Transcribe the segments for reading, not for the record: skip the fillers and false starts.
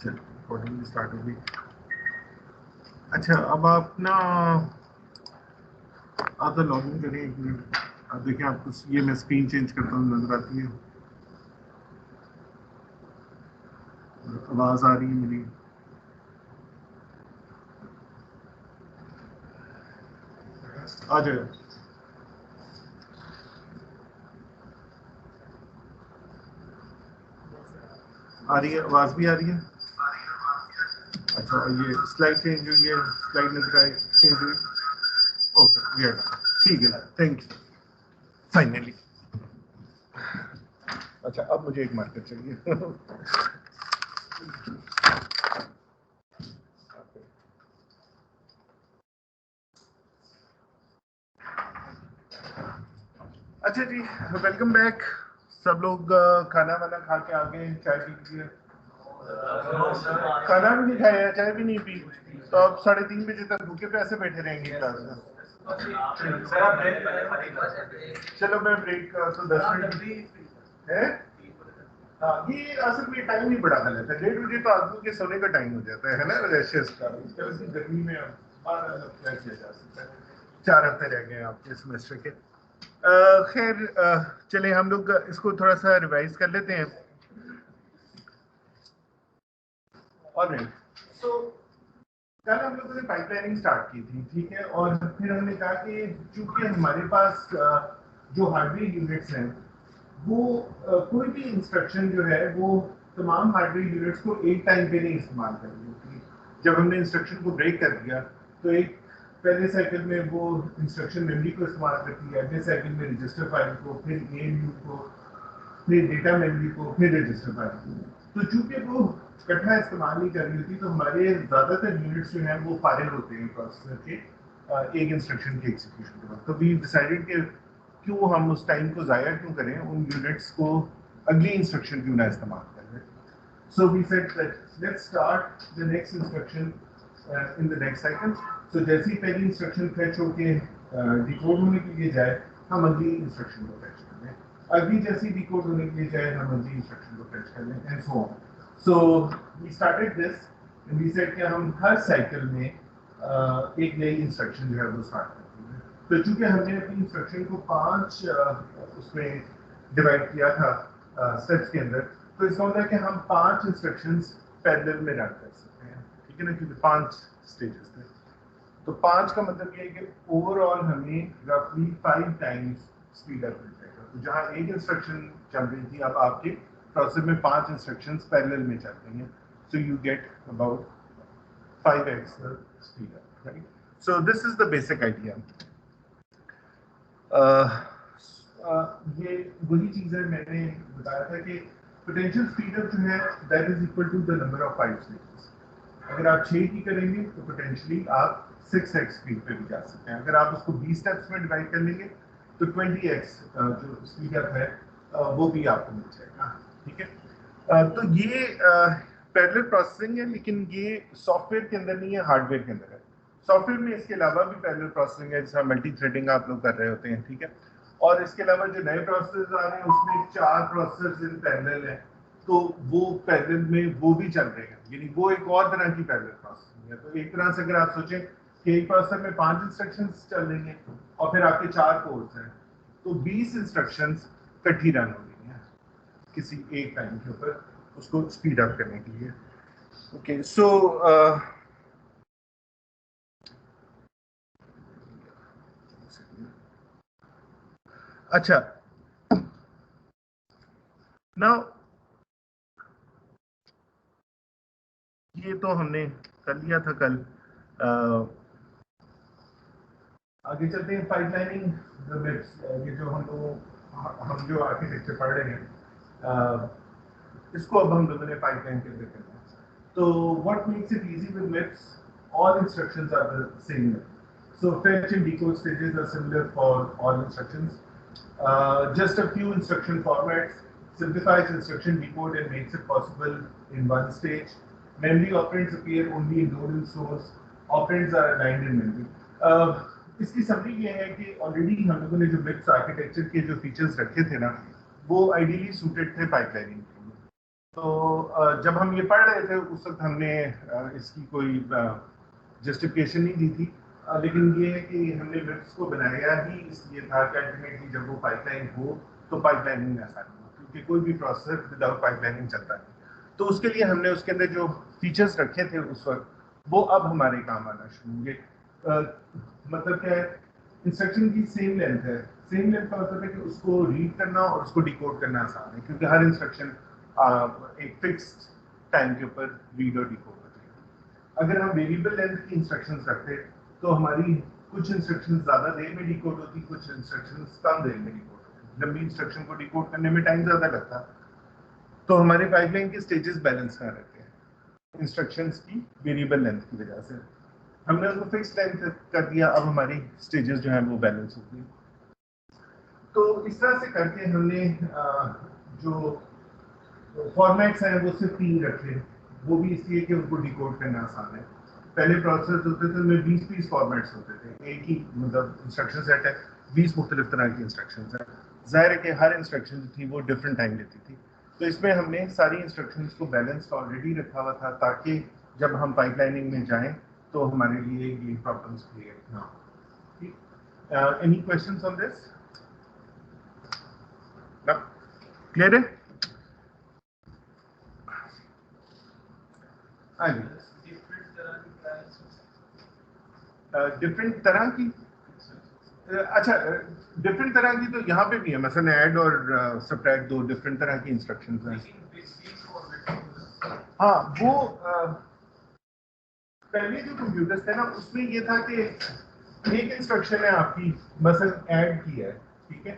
चलो रिकॉर्डिंग भी स्टार्ट हो गई। अच्छा अब आप ना आप तो लॉगिन करें एक मिनट। अब देखिए आपको ये मैं स्क्रीन चेंज करता हूँ नजर आती है, आवाज आ रही है मेरी। आ जाए आ रही है, आवाज भी आ रही है। अच्छा ये स्लाइड चेंज हुई है, स्लाइड नजर आई चेंज हुई। ओके ठीक है, थैंक यू फाइनली। अच्छा अब मुझे एक मार्कर चाहिए। अच्छा जी, वेलकम बैक। सब लोग खाना वाना खा के आ गए, चाय पी लीजिए। खाना भी नहीं खाया, चाय भी नहीं पी, तो अब 3:30 बजे तक भूखे प्यासे बैठे रहेंगे क्लास में। चलो मैं ब्रेक तो 10 मिनट है। हाँ ये असल में टाइम ही बड़ा गलत है, 1:30 बजे तो आदमी के सोने का टाइम हो जाता है ना, रेशियस का। इस गर्मी में क्या किया जा सकता है। 4 हफ्ते रह गए हैं आपके सेमेस्टर के। खैर चले हम लोग इसको थोड़ा सा रिवाइज कर लेते हैं। और सो कल हम लोगों ने पाइपलाइनिंग स्टार्ट की थी, ठीक है, और फिर हमने कहा कि चूंकि हमारे पास जो हार्डवेयर यूनिट्स हैं वो कोई भी इंस्ट्रक्शन जो है वो तमाम हार्डवेयर यूनिट्स को एक टाइम पे नहीं इस्तेमाल करेंगे। जब हमने इंस्ट्रक्शन को ब्रेक कर दिया तो एक पहले साइकिल में वो इंस्ट्रक्शन मेमोरी को इस्तेमाल करती है, अगले साइकिल में रजिस्टर फाइल को, फिर ALU को, फिर डेटा मेमोरी को, फिर रजिस्टर फाइल को। तो चूंकि वो इकट्ठा इस्तेमाल नहीं कर रही होती तो हमारे ज़्यादातर यूनिट्स जो हैं वो फारिग होते हैं प्रोसेसर के एक इंस्ट्रक्शन के एग्जीक्यूशन के बाद। तो वी डिसाइडेड कि क्यों हम उस टाइम को ज़ाया क्यों करें, उन यूनिट्स को अगली इंस्ट्रक्शन क्यों ना इस्तेमाल करें। So we said that let's start the next instruction in the next cycle. So जैसे ही पहली इंस्ट्रक्शन फेच होके डिकोड होने के लिए जाए हम अगली इंस्ट्रक्शन को फेच कर लें, अगली जैसी डिकोड होने के लिए जाए हम अगली इंस्ट्रक्शन को फेच कर लें, and so on. So we started this and we said कि हम हर साइकिल में एक नई इंस्ट्रक्शन जो है वो स्टार्ट करते हैं। तो चूंकि हमने अपनी इंस्ट्रक्शन को 5 उसमें डिवाइड किया था स्टेप्स के अंदर, तो इसका मतलब है कि हम 5 इंस्ट्रक्शंस पैरेलल में रन कर सकते हैं, ठीक है ना, क्योंकि 5 स्टेजेस थे। तो 5 का मतलब ये है कि ओवरऑल हमें रफली 5 टाइम्स स्पीड अप मिल जाएगा। तो जहाँ एक इंस्ट्रक्शन चल रही थी अब आपके प्रोसेस में 5 इंस्ट्रक्शंस पैरेलल में चल रही हैं, so you get about 5x speed up, right? So this is the basic idea. ये वही चीज़ है मैंने बताया था कि पोटेंशियल स्पीड अप जो है that is equal to the number of 5 stages. अगर आप 6 की करेंगे तो पोटेंशियली आप 6x स्पीड पे भी जा सकते हैं। अगर आप उसको 20 स्टेप्स में डिवाइड कर लेंगे तो 20x जो स्पीड अप है वो भी आपको मिल जाएगा, ठीक है। तो ये पैरेलल प्रोसेसिंग है, लेकिन ये सॉफ्टवेयर के अंदर नहीं है, हार्डवेयर के अंदर है। सॉफ्टवेयर में इसके अलावा भी पैरेलल प्रोसेसिंग है, जैसा मल्टी थ्रेडिंग आप लोग कर रहे होते हैं, ठीक है। और इसके अलावा जो नए प्रोसेसर आ रहे हैं उसमें 4 प्रोसेसर इन पैरेलल है, तो वो पैरेलल में वो भी चल रहे हैं, यानी वो एक और तरह की पैरेलल प्रोसेसिंग है। तो एक तरह से अगर आप सोचें कि एक प्रोसेसर में 5 इंस्ट्रक्शंस चल रही हैं और फिर आपके 4 कोर्स हैं, तो 20 इंस्ट्रक्शंस इकट्ठी रन हो रही हैं किसी एक टाइम के ऊपर उसको स्पीड अप करने के लिए। ओके सो अच्छा नाउ ये तो हमने कर लिया था कल। आगे चलते हैं पाइपलाइनिंग द बिट्स। ये जो हम जो आर्किटेक्चर पढ़ रहे हैं इसको अब हम लोगों ने पाइपलाइन के अंदर करना है। तो what makes it easy with MIPS, all instructions are the same. So fetch and decode stages are similar for all instructions. Just a few instruction formats simplifies instruction decode and makes it possible in one stage. Memory operands appear only in load and stores. Operands are aligned in memory. इसकी summary ये है कि already हम लोगों ने जो MIPS architecture के जो फीचर्स रखे थे ना वो आइडियली सूटेड थे पाइपलाइनिंग के लिए। تو جب ہم یہ پڑھ رہے تھے اس وقت ہم نے اس کی کوئی جسٹیفکیشن نہیں دی تھی، لیکن یہ ہے کہ ہم نے ویبس کو بنایا ہی اس لیے تھا کہ الٹیمیٹلی جب وہ پائپ لائن ہو تو پائپ لائننگ میں آسانی ہو، کیونکہ کوئی بھی پروسیسر وداؤٹ پائپ لائننگ چلتا نہیں۔ تو اس کے لیے ہم نے اس کے اندر جو فیچرز رکھے تھے اس وقت وہ اب ہمارے کام آنا شروع ہوں گے۔ مطلب کیا ہے، انسٹرکشن کی سیم لینتھ ہے، سیم لینتھ کا مطلب ہے کہ اس کو ریڈ کرنا اور اس کو ڈیکوڈ کرنا آسان ہے، کیونکہ ہر انسٹرکشن ایک فکس ٹائم کے اوپر ریڈ اور ڈیکوڈ ہوتی ہے۔ اگر ہم ویریبل لینتھ کی انسٹرکشنز رکھتے تو ہماری کچھ انسٹرکشن زیادہ دیر میں ڈیکوڈ ہوتی، کچھ انسٹرکشن کم دیر میں ڈیکوڈ ہوتی۔ لمبی انسٹرکشن کو ڈیکوڈ کرنے میں ٹائم زیادہ لگتا، تو ہمارے پائپ لائن کے اسٹیجز بیلنس کہاں رہتے ہیں انسٹرکشنز کی ویریبل لینتھ کی وجہ سے۔ ہم نے اس کو فکس لینتھ کر دیا، اب ہماری اسٹیجز جو ہیں وہ بیلنس ہوتی ہیں۔ تو اس طرح سے کر کے ہم نے جو فارمیٹس ہیں وہ صرف 3 رکھے، وہ بھی اس لیے کہ ان کو ڈیکوڈ کرنا آسان ہے۔ پہلے پروسیسر ہوتے تھے ان میں 20 فارمیٹس ہوتے تھے، ایک ہی مطلب انسٹرکشن سیٹ ہے، 20 مختلف طرح کی انسٹرکشنز ہیں، ظاہر ہے کہ ہر انسٹرکشن جو تھی وہ ڈفرینٹ ٹائم لیتی تھی۔ تو اس میں ہم نے ساری انسٹرکشنز کو بیلنس آلریڈی رکھا ہوا تھا تاکہ جب ہم پائپ لائننگ میں جائیں تو ہمارے لیے یہ پرابلمس کریٹ نہ ہو۔ Any questions on this? Clear ہے؟ ہاں جی، ڈفرینٹ طرح کی، اچھا ڈفرینٹ طرح کی تو یہاں پہ بھی ہے، مثلا ایڈ اور سبٹریکٹ 2 ڈفرینٹ طرح کی انسٹرکشنز ہیں۔ ہاں وہ پہلے جو کمپیوٹرز تھے نا اس میں یہ تھا کہ ایک انسٹرکشن ہے آپ کی، مثلا ایڈ کی ہے، ٹھیک ہے،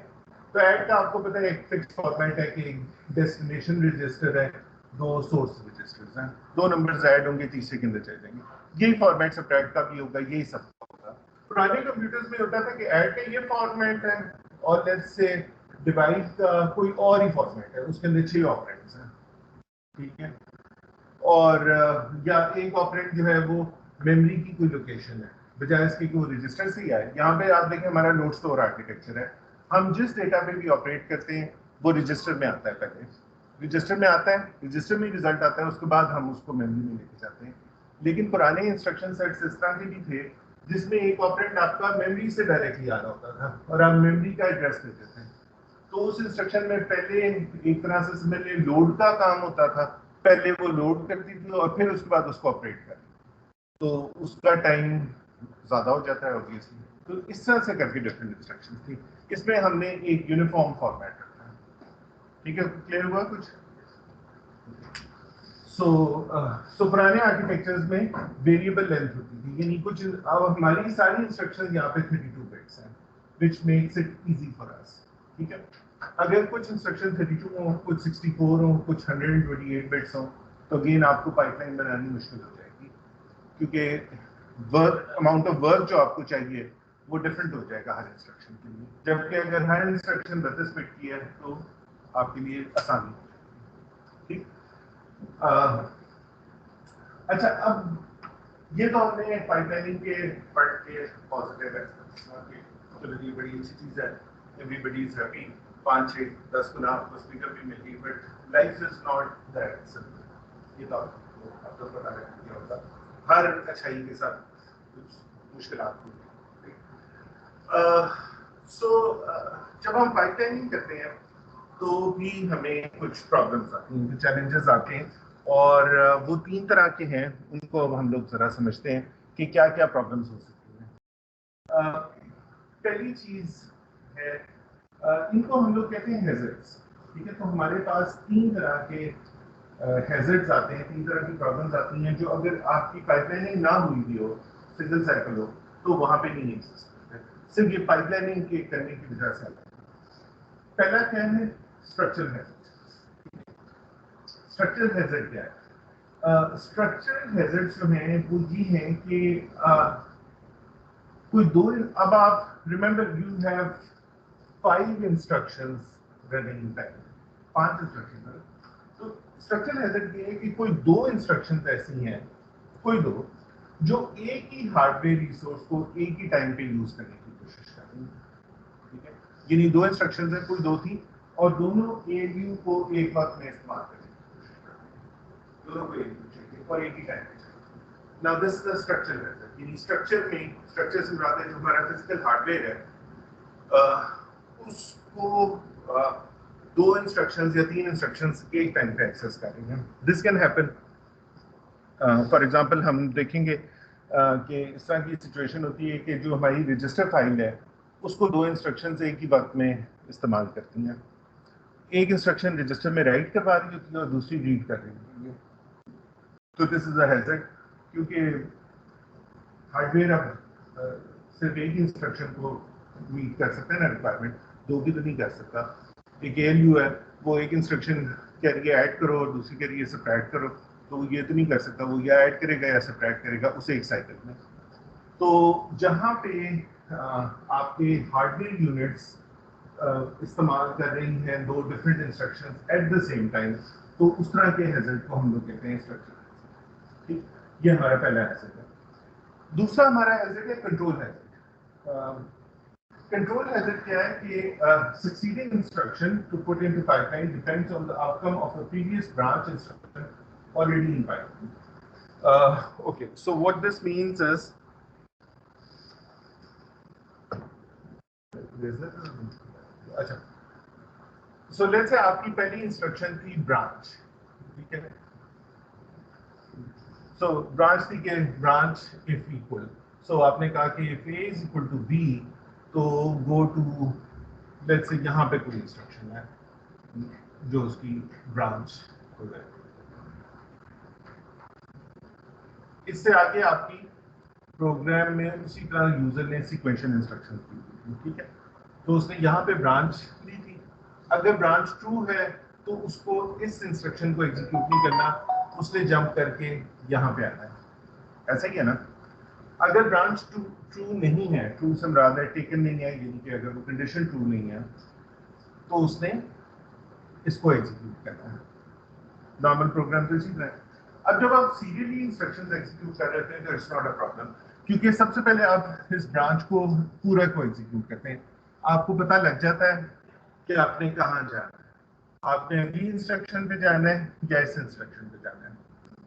تو ایڈ کا آپ کو پتہ ہے ایک فکس فارمیٹ ہے کہ ڈیسٹینیشن رجسٹر ہے، 2 سورس رجسٹرز ہیں، 2 نمبرز ایڈ ہوں گے تیسرے کے اندر چلے جائیں گے، یہی فارمیٹ سبٹریکٹ کا بھی ہوگا، یہی سب کا ہوگا۔ پرانے کمپیوٹرز میں ہوتا تھا کہ ایڈ کا یہ فارمیٹ ہے اور لیٹس سے ڈیوائڈ کا کوئی اور ہی فارمیٹ ہے، اس کے اندر 6 آپرینڈز ہیں، ٹھیک ہے، اور یا ایک آپرینٹ جو ہے وہ میموری کی کوئی لوکیشن ہے، بجائے اس کی کہ وہ رجسٹر سے ہی آئے۔ یہاں پہ آپ دیکھیں ہمارا لوڈ اسٹور آرکیٹیکچر ہے، ہم جس ڈیٹا پہ بھی آپریٹ کرتے ہیں وہ رجسٹر میں آتا ہے، پہلے رجسٹر میں آتا ہے، رجسٹر میں ریزلٹ آتا ہے، اس کے بعد ہم اس کو میموری میں لے کے جاتے ہیں۔ لیکن پرانے انسٹرکشن سیٹس اس طرح کے بھی تھے جس میں ایک آپرینٹ آپ کا میموری سے ڈائریکٹلی آ رہا ہوتا تھا اور آپ میموری کا ایڈریس دیتے تھے، تو اس انسٹرکشن میں پہلے ایک طرح سے سمجھ لیں لوڈ کا کام ہوتا تھا، پہلے وہ لوڈ کرتی تھی اور پھر اس کے بعد اس کو آپریٹ کرتی، تو اس کا ٹائم زیادہ ہو جاتا ہے اوبویسلی۔ تو اس طرح سے کر کے ڈفرینٹ انسٹرکشن تھی، اس میں ہم نے ایک یونیفارم فارمیٹ رکھا ہے، ٹھیک ہے، کلیئر ہوا کچھ؟ سو پرانے آرکیٹیکچرز میں ویریبل لینتھ ہوتی تھی، یعنی کچھ اب ہماری ساری انسٹرکشن یہاں پہ 32 بٹس ہیں which makes it easy for us، ٹھیک ہے۔ اگر کچھ انسٹرکشن 32 ہوں، کچھ 64 ہوں، کچھ 128 بٹس ہوں تو اگین آپ کو پائپ لائن بنانی مشکل ہو جائے گی، کیونکہ ورک اماؤنٹ آف ورک جو آپ کو چاہیے وہ ڈفرینٹ ہو جائے گا ہر انسٹرکشن کے لیے، جبکہ اگر ہر انسٹرکشن 32 بٹ کی ہے تو آپ کے لیے آسانی ہو جائے گی، ٹھیک۔ اچھا، اب یہ تو ہم نے پائپ لائننگ کے پڑھ کے پازیٹیو ہے، چلو یہ بڑی اچھی چیز ہے، ایوری بڈی از ہیپی، 5-6-10 گنا اسپیکر بھی مل گئی، but life is not that simple, یہ تو آپ کو پتا ہے کیا ہوتا، ہر اچھائی کے ساتھ کچھ مشکلات ہوتی ہیں۔ سو جب ہم پائپ لائننگ کرتے ہیں تو بھی ہمیں کچھ پرابلمس آتی ہیں، چیلنجز آتے ہیں، اور وہ 3 طرح کے ہیں، ان کو اب ہم لوگ ذرا سمجھتے ہیں کہ کیا کیا پرابلمس ہو سکتی ہیں۔ پہلی چیز ہے، ان کو ہم لوگ کہتے ہیں ہیزرڈس، ٹھیک ہے، تو ہمارے پاس 3 طرح کے ہیزرڈس آتے ہیں، 3 طرح کی پرابلمس آتی ہیں جو اگر آپ کی پائپ لائننگ نہ ہوئی بھی ہو، سنگل سائیکل ہو، تو وہاں پہ نہیں ایگزسٹ کرتے، صرف یہ پائپ لائننگ کے کرنے کی وجہ سے آتا ہے۔ پہلا کیا ہے، اسٹرکچرل ہیزرڈ۔ اسٹرکچرل ہیزرڈ کیا ہے؟ اسٹرکچرل ہیزرڈ جو ہیں وہ یہ ہیں کہ کوئی دو، اب آپ remember you have 5 instructions running time, 5 instruction, تو اسٹرکچرل ہیزرڈ یہ ہے کہ کوئی 2 انسٹرکشنز ایسی ہیں، کوئی 2 جو ایک ہی ہارڈ ویئر ریسورس کو ایک ہی ٹائم پہ یوز کرنے کی کوشش کر رہی ہیں، ٹھیک ہے، یعنی 2 انسٹرکشنز ہیں، کوئی 2 تھی اور دونوں اے یو کو ایک وقت میں استعمال کریں۔ दोनों को एक चाहिए और एक ही टाइम पे चाहिए। Now this is the structure method, यानी स्ट्रक्चर में स्ट्रक्चर से मुराद है जो हमारा फिजिकल हार्डवेयर है उसको दो इंस्ट्रक्शंस या तीन इंस्ट्रक्शंस एक टाइम पे एक्सेस करेंगे। This can happen for example हम देखेंगे कि इस तरह की सिचुएशन होती है कि जो हमारी रजिस्टर फाइल है उसको दो इंस्ट्रक्शंस एक ही वक्त में इस्तेमाल करती हैं। एक इंस्ट्रक्शन रजिस्टर में राइट करवा रही होती है और दूसरी रीड कर रही होती है। तो दिस इज अ हैजर्ड, क्योंकि हार्डवेयर अब सिर्फ एक इंस्ट्रक्शन को मीट कर सकता है ना, रिक्वायरमेंट दो की तो नहीं कर सकता। एक ALU है, वो एक इंस्ट्रक्शन कह रही है ऐड करो और दूसरी कह रही है सब्ट्रैक्ट करो, तो वो ये तो नहीं कर सकता, वो या ऐड करेगा या सब्ट्रैक्ट करेगा उसे एक साइकिल में। तो जहाँ पे आपके हार्डवेयर यूनिट्स इस्तेमाल कर रही हैं दो different instructions at the same time, तो उस तरह के हैजर्ड को हम लोग कहते हैं इंस्ट्रक्शन। ठीक, ये हमारा पहला हैजर्ड है। दूसरा हमारा हैजर्ड है कंट्रोल हैजर्ड। कंट्रोल हैजर्ड क्या है कि succeeding instruction to put into pipeline depends on the outcome of a previous branch instruction already in pipeline. Okay, so what this means is अच्छा, so let's say आपकी पहली instruction थी branch, ठीक है। So branch थी कि branch if equal, so आपने कहा कि if A is equal to B तो go to let's say यहाँ पे कोई इंस्ट्रक्शन है जो उसकी ब्रांच हो जाए। इससे आगे आपकी प्रोग्राम में उसी तरह यूजर ने सीक्वेंशियल इंस्ट्रक्शन दी थी, ठीक है। तो उसने यहाँ पे ब्रांच ली थी, अगर ब्रांच ट्रू है तो उसको इस इंस्ट्रक्शन को एग्जीक्यूट नहीं करना, उसने जंप करके यहाँ पे आना है, ऐसा ही है ना। अगर ब्रांच ट्रू नहीं है, ट्रू से मुराद है टेकन नहीं है, यानी कि अगर वो कंडीशन ट्रू नहीं है तो उसने इसको एग्जीक्यूट करना है। नॉर्मल प्रोग्राम तो इसी तरह है। अब जब आप सीरियली इंस्ट्रक्शंस एग्जीक्यूट कर रहे हैं तो इट्स नॉट अ प्रॉब्लम, क्योंकि सबसे पहले आप इस ब्रांच को पूरा को एग्जीक्यूट करते हैं, आपको पता लग जाता है कि आपने कहाँ जाना है, आपने अगली इंस्ट्रक्शन पे जाना है या इस इंस्ट्रक्शन पे जाना है,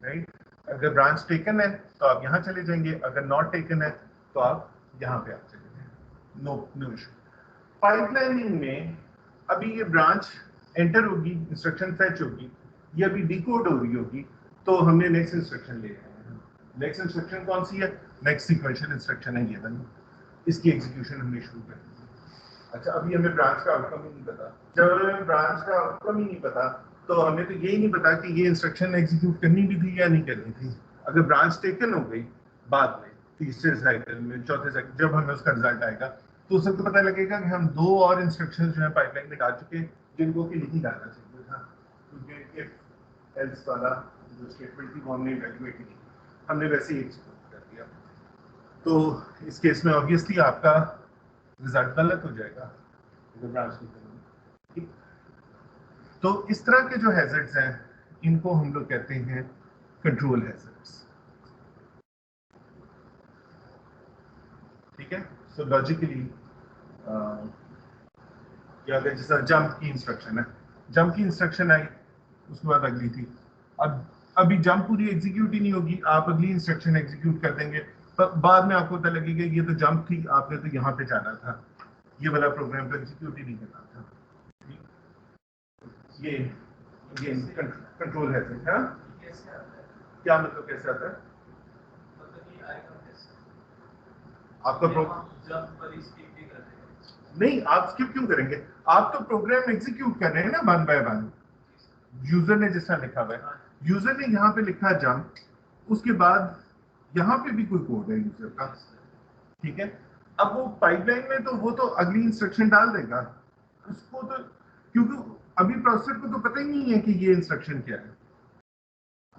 राइट। अगर ब्रांच टेकन है तो आप यहाँ चले जाएंगे, अगर नॉट टेकन है तो आप यहाँ पे आप चले जाएंगे, नो इशू। पाइपलाइनिंग में अभी ये ब्रांच एंटर होगी, इंस्ट्रक्शन फेच होगी, ये अभी डिकोड हो रही होगी, तो हमने नेक्स्ट इंस्ट्रक्शन ले रहे हैं। नेक्स्ट इंस्ट्रक्शन कौन सी है? नेक्स्ट सीक्वेंशियल इंस्ट्रक्शन है ये वाली, इसकी एग्जीक्यूशन हमने शुरू कर दी। अच्छा, अभी हमें ब्रांच का आउटकम ही नहीं पता। जब हमें ब्रांच का आउटकम ही नहीं पता तो हमें तो यही नहीं पता कि ये इंस्ट्रक्शन एग्जीक्यूट करनी भी थी या नहीं करनी थी। अगर ब्रांच टेकन हो गई बाद में तीसरे साइकिल में, चौथे साइकिल, जब हमें उसका रिजल्ट आएगा तो सबको पता लगेगा कि हम दो और इंस्ट्रक्शंस जो है पाइपलाइन में डाल चुके जिनको कि नहीं डालना चाहिए था, क्योंकि इफ एल्स वाला जो स्टेटमेंट थी वो हमने इवैल्यूएट की, हमने वैसे ही एग्जीक्यूट कर दिया। तो इस केस में ऑब्वियसली आपका रिजल्ट गलत हो जाएगा अगर ब्रांच नहीं करेंगे, ठीक। तो इस तरह के जो हैजर्ड्स हैं इनको हम लोग कहते हैं कंट्रोल हैजर्ड्स, ठीक है। सो लॉजिकली या अगर जैसा जंप की इंस्ट्रक्शन है, जंप की इंस्ट्रक्शन आई उसके बाद अगली थी, अब अभी जंप पूरी एग्जीक्यूट ही नहीं होगी, आप अगली इंस्ट्रक्शन एग्जीक्यूट कर देंगे, पर बाद में आपको पता लगेगा ये तो जंप थी, आपने तो यहाँ पे जाना था, ये वाला प्रोग्राम तो एग्जीक्यूट ही नहीं करना था। ये कंट्रोल है, हाँ? क्या मतलब कैसे आता है? आपका नहीं, आप स्किप क्यों करेंगे? आप तो प्रोग्राम एग्जीक्यूट कर रहे हैं ना वन बाय वन, यूजर ने जिस तरह लिखा हुआ है, यूजर ने यहाँ पे लिखा जंप, उसके बाद यहाँ पे भी कोई कोड है यूजर का, ठीक है। अब वो पाइपलाइन में तो वो तो अगली इंस्ट्रक्शन डाल देगा उसको, तो क्योंकि अभी प्रोसेसर को तो पता ही नहीं है कि ये इंस्ट्रक्शन क्या है,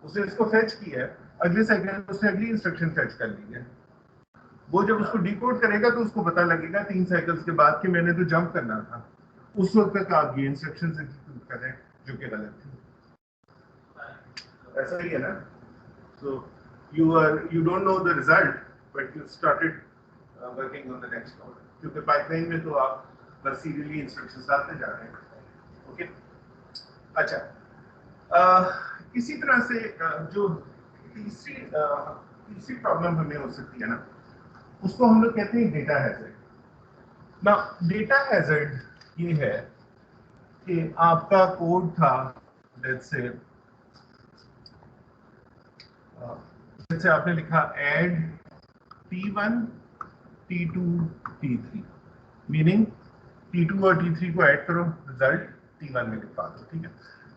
उसने इसको फेच किया है, अगले सेकंड उसने अगली इंस्ट्रक्शन फेच कर ली है। वो जब उसको डिकोड करेगा तो उसको पता लगेगा 3 साइकिल्स के बाद कि मैंने तो जंप करना था, उस वक्त तक आप ये इंस्ट्रक्शन एग्जीक्यूट कर रहे हैं जो कि गलत थी, ऐसा ही है ना। So you don't know the result but you started working on the next order, क्योंकि पाइपलाइन में तो आप बस सीरियली इंस्ट्रक्शंस डालते जा रहे हैं, ओके। अच्छा, इसी तरह से जो तीसरी प्रॉब्लम हमें हो सकती है ना, उसको हम लोग कहते हैं डेटा हैजर्ड। ना डेटा हैजर्ड ये है कि आपका कोड था, लेट्स से जैसे आपने लिखा add T1 T2 T3, meaning T2 और T3 को ऐड करो, रिजल्ट T1 में लिखवा दो, ठीक है।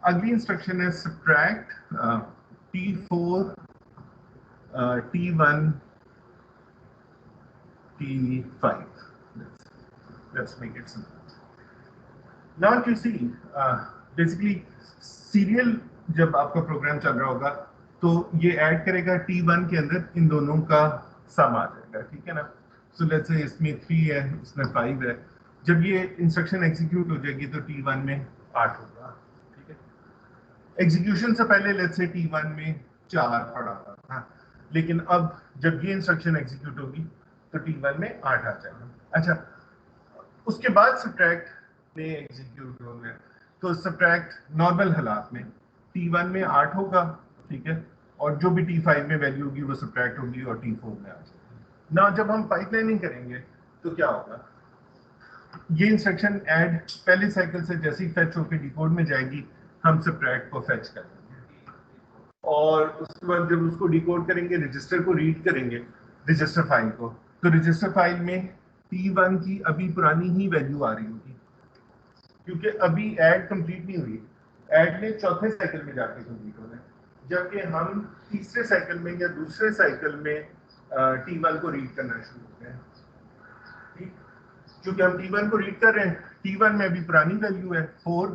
अगली इंस्ट्रक्शन है subtract T4 T1 T5, let's make it simple. Now you see basically serial जब आपका प्रोग्राम चल रहा होगा तो ये ऐड करेगा T1 के अंदर इन दोनों का सम आ जाएगा, ठीक है ना। सो लेट्स से इसमें 3 है, इसमें 5 है। जब ये इंस्ट्रक्शन एग्जीक्यूट हो जाएगी तो T1 में 8 होगा, ठीक है। एग्जीक्यूशन से पहले लेट्स से T1 में 4 पड़ा था, लेकिन अब जब ये इंस्ट्रक्शन एग्जीक्यूट होगी तो T1 में 8 आ जाएगा। अच्छा, उसके बाद सब्ट्रैक्ट में एग्जीक्यूट होगा तो सब्ट्रैक्ट नॉर्मल हालात में T1 में 8 होगा, ठीक है, और जो भी T5 में वैल्यू होगी वो सब्ट्रैक्ट होगी और T4 में आ जाएगी ना। जब हम पाइपलाइनिंग करेंगे तो क्या होगा, ये इंस्ट्रक्शन ऐड पहले साइकिल से जैसे ही फेच होकर डिकोड में जाएगी, हम सब्ट्रैक्ट को फेच करेंगे और उसके बाद जब उसको डिकोड करेंगे, रजिस्टर को रीड करेंगे, रजिस्टर फाइल को, तो रजिस्टर फाइल में T1 की अभी पुरानी ही वैल्यू आ रही होगी, क्योंकि अभी ऐड कंप्लीट नहीं हुई, ऐड ने चौथे साइकिल में जाके कंप्लीट होना है, जबकि हम तीसरे साइकिल में या दूसरे साइकिल में T1 को रीड करना शुरू होते हैं, ठीक। क्योंकि हम T1 को रीड कर रहे हैं, T1 में अभी पुरानी वैल्यू है 4,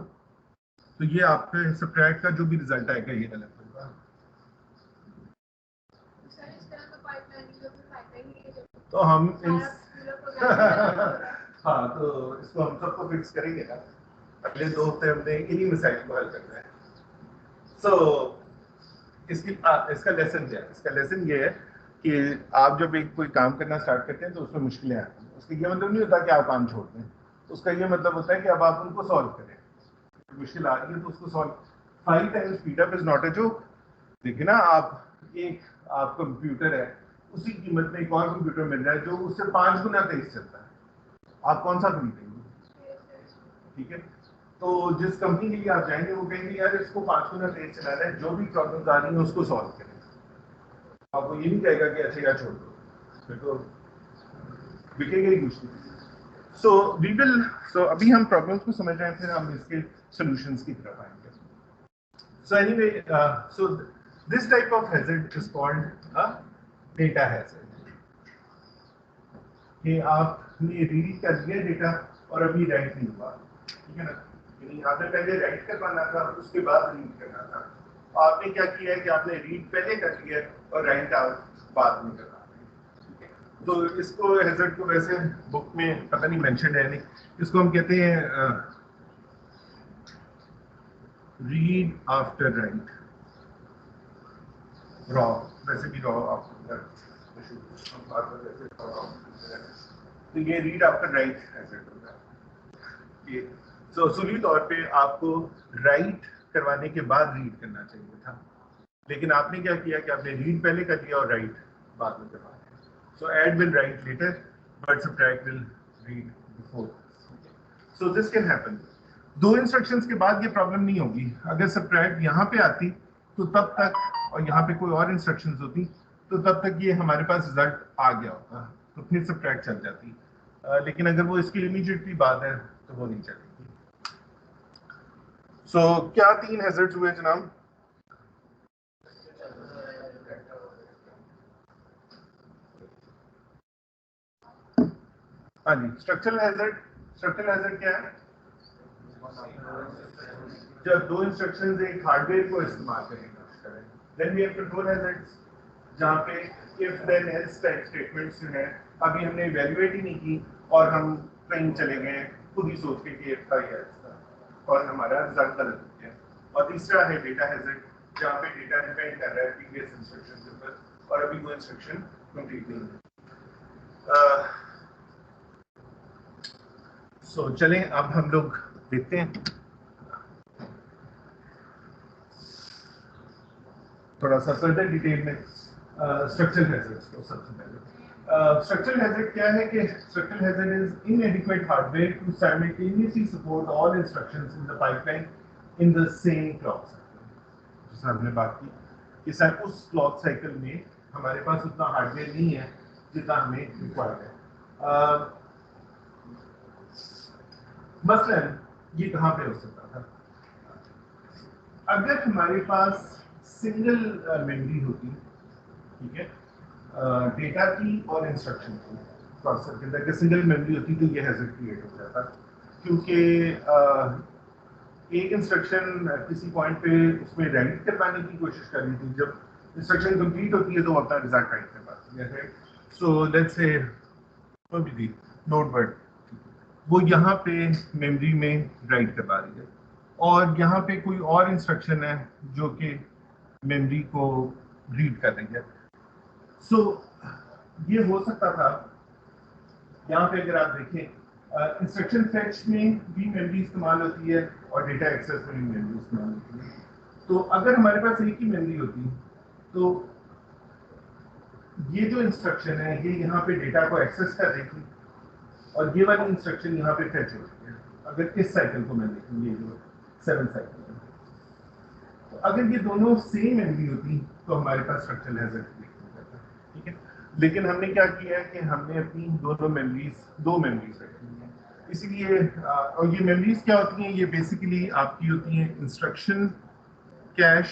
तो ये आपके सब्ट्रैक्ट का जो भी रिजल्ट आएगा ये गलत होगा। तो हम हाँ, तो इसको हम सबको फिक्स करेंगे ना। अगले 2 हफ्ते हमने इन्हीं मसाइल को हल करना है। सो इसका लेसन क्या है? इसका लेसन ये है कि आप जब कोई काम करना स्टार्ट करते हैं तो उसमें मुश्किलें आती हैं, उसका ये मतलब नहीं होता कि आप काम छोड़ दें, उसका ये मतलब होता है कि अब आप उनको सॉल्व करें। मुश्किल आ रही है तो उसको solve, 5 times speed up is not a joke. देखिए ना, आप कंप्यूटर है, उसी कीमत में एक और कंप्यूटर मिल रहा है जो उससे 5 गुना तेज चलता है, आप कौन सा खरीदेंगे? ठीक है, तो जिस कंपनी के लिए आप जाएंगे वो कहेंगे यार इसको 5 गुना तेज चलाना है, जो भी प्रॉब्लम आ रही है उसको सॉल्व करें। आपको ये नहीं कहेगा कि अच्छा यार छोड़ दो, फिर तो बिकेगा ही कुछ नहीं। सो अभी हम प्रॉब्लम्स को समझ रहे हैं, फिर हम इसके सॉल्यूशंस की तरफ आएंगे। So anyway, so this type of hazard is called a data hazard, कि आपने रीड कर लिया डेटा और अभी राइट नहीं हुआ, ठीक है ना। यानी आपने पहले राइट करवाना था, उसके बाद रीड करना था। आपने क्या किया है कि आपने रीड पहले कर लिया और राइट बाद में करना है। तो इसको हैजर्ड को वैसे बुक में पता नहीं मेंशन है नहीं, इसको हम कहते हैं रीड आफ्टर राइट, रॉ, वैसे भी रॉ आफ्टर, तो ये रीड आफ्टर राइट हैजर्ड होगा। तो असूली तौर पे आपको राइट करवाने के बाद रीड करना चाहिए था, लेकिन आपने क्या किया कि आपने रीड पहले कर लिया और राइट बाद में करवा दिया। So add will write later but subtract will read before. So this can happen. 2 instructions के बाद ये प्रॉब्लम नहीं होगी। अगर सब्ट्रैक्ट यहाँ पे आती तो तब तक, और यहाँ पे कोई और इंस्ट्रक्शंस होती तो तब तक ये हमारे पास रिजल्ट आ गया होता, तो फिर सब्ट्रैक्ट चल जाती। लेकिन अगर वो इसकी इमीडिएटली बात है तो वो नहीं चलेगी। सो क्या 3 हैजर्ड्स हुए जनाब? हाँ जी, स्ट्रक्चरल हैजर्ड क्या है? जब 2 इंस्ट्रक्शंस एक हार्डवेयर को इस्तेमाल करें। Then we have control hazards, जहाँ पे if then else type statements जो है अभी हमने इवैल्यूएट ही नहीं की और हम कहीं चले गए खुद ही सोच के कि इफ था या था और हमारा रिजल्ट गलत हो गया। और तीसरा है डेटा हैजर्ड, जहाँ पे डेटा डिपेंड कर रहा है प्रीवियस इंस्ट्रक्शन के ऊपर और अभी वो इंस्ट्रक्शन कंप्लीट नहीं है। सो चलें अब हम लोग देखते हैं। تھوڑا سا فردر ڈیٹیل میں اسٹرکچرل ہیزرڈس کو سب سے پہلے structural hazard کیا ہے کہ structural hazard is inadequate hardware to simultaneously support all instructions in the pipeline in the same clock cycle. جیسا ہم نے بات کی کہ سر اس کلاک سائیکل میں ہمارے پاس اتنا ہارڈ ویئر نہیں ہے جتنا ہمیں ریکوائرڈ ہے. مثلا یہ کہاں پہ ہو سکتا تھا؟ اگر ہمارے پاس سنگل میموری ہوتی، ٹھیک ہے، ڈیٹا کی اور انسٹرکشن کی پروسیسر کے اندر اگر سنگل میموری ہوتی تو یہ ہیزرڈ کریٹ ہو جاتا، کیونکہ ایک انسٹرکشن کسی پوائنٹ پہ اس میں رائٹ کروانے کی کوشش کر رہی تھی، جب انسٹرکشن کمپلیٹ ہوتی ہے تو وہ اپنا ریزلٹ رائٹ کر پاتی ہے. So let's say note word وہ یہاں پہ میموری میں رائٹ کروا رہی ہے اور یہاں پہ کوئی اور انسٹرکشن ہے جو کہ میموری کو ریڈ کر رہی ہے. سو یہ ہو سکتا تھا یہاں پہ اگر آپ دیکھیں انسٹرکشن فیچ میں بھی میموری استعمال ہوتی ہے اور ڈیٹا ایکسیس میں بھی میموری استعمال ہوتی ہے. تو اگر ہمارے پاس ایک ہی میموری ہوتی تو یہ جو انسٹرکشن ہے یہ یہاں پہ ڈیٹا کو ایکسیس کر رہی تھی اور یہ والی انسٹرکشن یہاں پہ فیچ ہو رہی ہے. اگر اس سائیکل کو میں دیکھوں یہ جو 7 سائیکل ہے، تو اگر یہ دونوں سیم میموری ہوتی تو ہمارے پاس اسٹرکچرل ہیزرڈ ہوتا. ٹھیک ہے، لیکن ہم نے کیا کیا ہے کہ ہم نے اپنی دو میموریز رکھی ہیں. اسی لیے اور یہ میموریز کیا ہوتی ہیں؟ یہ بیسیکلی آپ کی ہوتی ہیں انسٹرکشن کیش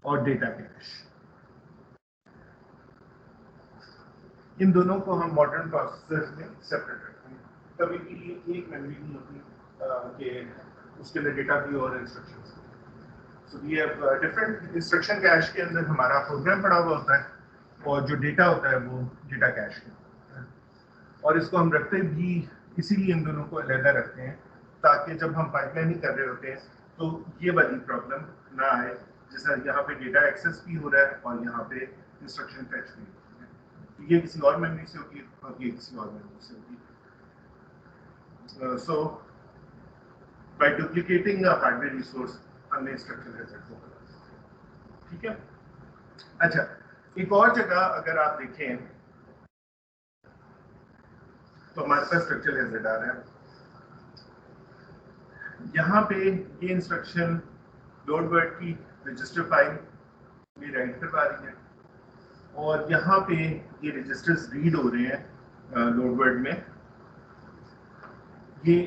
اور ڈیٹا کیش. ان دونوں کو ہم ماڈرن پروسیسر میں سیپریٹ رکھتے ہیں. کبھی بھی ایک میموری نہیں ہوتی کہ اس کے اندر ڈیٹا بھی اور instruction. So we have different instruction cache کے اندر ہمارا پروگرام پڑا ہوا ہوتا ہے اور جو ڈیٹا ہوتا ہے وہ ڈیٹا کیش کے ہوتا ہے. اور اس کو ہم رکھتے بھی اسی لیے ان دونوں کو علیحدہ رکھتے ہیں تاکہ جب ہم پائپ لائننگ کر رہے ہوتے ہیں تو یہ والی پرابلم نہ آئے جیسا یہاں پہ ڈیٹا ایکسیس بھی ہو رہا ہے اور یہاں پہ انسٹرکشن فیچ بھی ہو رہا ہے. یہ کسی اور میموری سے ہوتی ہے اور یہ کسی اور میموری سے ہوتی ہے. So by duplicating hard where resource ہم نے اسٹرکچرل ہیزرڈ کو بنا. ٹھیک ہے. اچھا، ایک اور جگہ اگر آپ دیکھیں تو ہمارے پاس اسٹرکچرل ہیزرڈ آ رہا ہے. یہاں پہ یہ انسٹرکشن لوڈ ورڈ کی رجسٹر فائل میں رائٹ کروا رہی ہے اور یہاں پہ یہ رجسٹرز ریڈ ہو رہے ہیں لوڈ ورڈ میں. یہ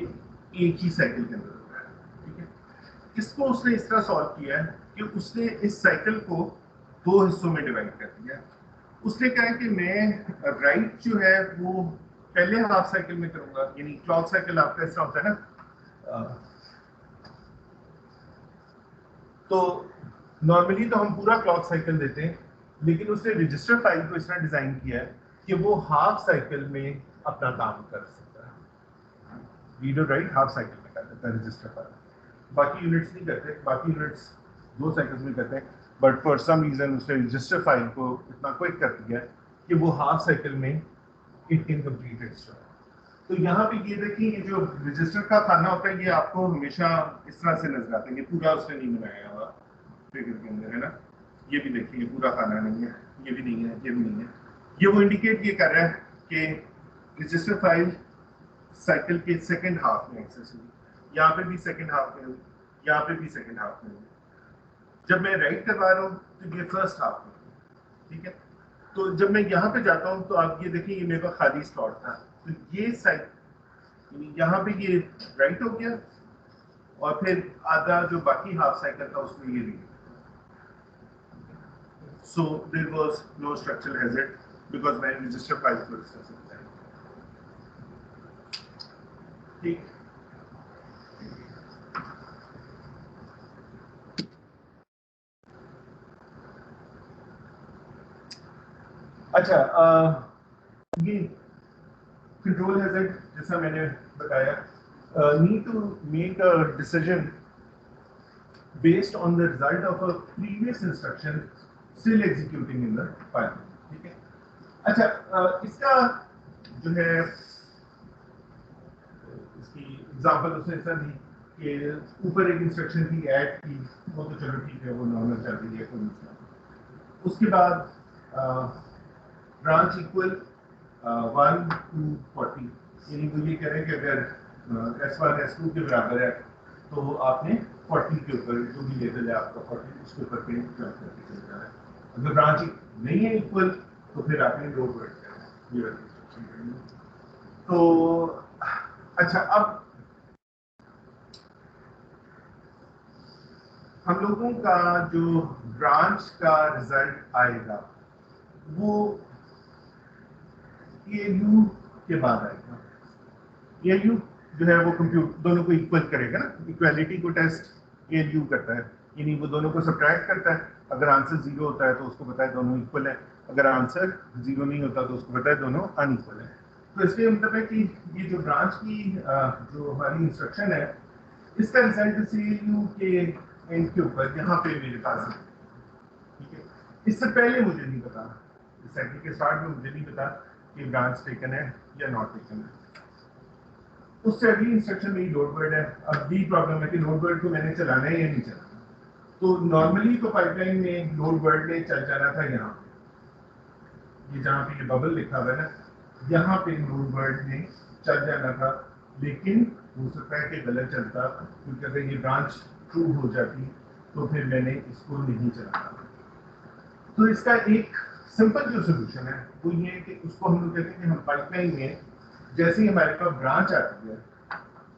ایک ہی سائیکل کے اندر ہو رہا ہے. ٹھیک ہے. اس کو اس نے اس طرح سالو کیا ہے کہ اس نے اس سائیکل کو 2 حصوں میں ڈیوائڈ کر دیا. اس نے کہا کہ میں رائٹ جو ہے وہ پہلے ہاف سائیکل میں کروں گا، یعنی کلاک سائیکل آپ کا اس طرح ہوتا ہے نا. تو نارملی تو ہم پورا کلاک سائیکل دیتے ہیں، لیکن اس نے رجسٹر فائل کو اس طرح ڈیزائن کیا ہے کہ وہ ہاف سائیکل میں اپنا کام کر سکتا ہے. ریڈ اور رائٹ ہاف سائیکل میں کر دیتا ہے رجسٹر فائل. باقی یونٹس نہیں کرتے، باقی یونٹس 2 سائیکلز میں کرتے ہیں. بٹ فار سم ریزن اس نے رجسٹر فائل کو اتنا کوئک کر دیا کہ وہ ہاف سائیکل میں it can complete its job. تو یہاں پہ یہ دیکھیں یہ جو رجسٹر کا کھانا ہوتا ہے یہ آپ کو ہمیشہ اس طرح سے نظر آتا ہے. یہ پورا اس نے نہیں بنایا ہوا فگر کے اندر ہے نا. یہ بھی دیکھیں یہ پورا کھانا نہیں ہے، یہ بھی نہیں ہے، یہ بھی نہیں ہے. یہ وہ انڈیکیٹ یہ کر رہا ہے کہ رجسٹر فائل سائیکل کے سیکنڈ ہاف میں ایکسیس ہوئی. یہاں پہ بھی سیکنڈ ہاف میں ہوئی، یہاں پہ بھی سیکنڈ ہاف میں ہوئی. جب میں رائٹ کروا رہا ہوں تو یہ فرسٹ ہاف میں ہوئی. ٹھیک ہے. تو جب میں یہاں پہ جاتا ہوں تو آپ یہ دیکھیں یہ میرے پاس خالی سلاٹ تھا. تو یہ سائیکل یہاں پہ یہ رائٹ ہو گیا اور پھر آدھا جو باقی ہاف سائیکل تھا اس میں یہ read. So there was no structural hazard because میں نے رجسٹر فائل کو اس طرح سے بتایا. ٹھیک. اچھا، یہ کنٹرول ہیزرڈ جیسا میں نے بتایا need to make a decision based on the result of a previous instruction still executing in the file. ٹھیک ہے. اچھا، اس کا جو ہے اس کی ایگزامپل اس نے ایسا دی कि ऊपर एक इंस्ट्रक्शन थी ऐड की, वो तो चलो ठीक है, वो नॉर्मल चल रही है, कोई मसला नहीं। उसके बाद ब्रांच इक्वल 1 to 40, यानी वो ये कह रहे हैं कि अगर S1 S2 के बराबर है तो आपने 40 के ऊपर जो भी लेवल है आपका 40 उसके ऊपर पे जंप करके चल जाना है। अगर ब्रांच नहीं है इक्वल तो फिर आपने लोड वर्ड करना है, ये वाली इंस्ट्रक्शन करनी है। तो अच्छा, अब हम लोगों का जो ब्रांच का रिजल्ट आएगा वो ALU के बाद आएगा। ALU जो है वो कंप्यूट दोनों को इक्वल करेगा ना, इक्वालिटी को टेस्ट ALU करता है, यानी वो दोनों को सब्ट्रैक्ट करता है। अगर आंसर 0 होता है तो उसको पता है दोनों इक्वल है, अगर आंसर 0 नहीं होता तो उसको पता है दोनों अनइक्वल है। तो इसलिए मतलब है कि ये जो ब्रांच की जो हमारी इंस्ट्रक्शन है, इसका रिजल्ट ALU के एंड के ऊपर यहाँ पे मेरे पास है, ठीक है। इससे पहले मुझे नहीं पता, इस साइकिल के स्टार्ट में मुझे नहीं पता कि ब्रांच टेकन है या नॉट टेकन है। उससे अगली इंस्ट्रक्शन मेरी लोड वर्ड है। अब भी प्रॉब्लम है कि लोड वर्ड को मैंने चलाना है या नहीं चलाना। तो नॉर्मली तो पाइपलाइन में लोड वर्ड ने चल जाना था यहाँ पे, ये जहाँ पे ये बबल लिखा हुआ है ना, यहाँ पे लोड वर्ड ने चल जाना था, लेकिन हो सकता है कि गलत चलता, क्योंकि अगर ये ब्रांच ट्रू हो जाती तो फिर मैंने इसको नहीं चलाना। तो इसका एक सिंपल जो सोल्यूशन है वो ये है कि उसको हम लोग कहते हैं कि हम पाइपलाइन में जैसे ही हमारे पास ब्रांच आती है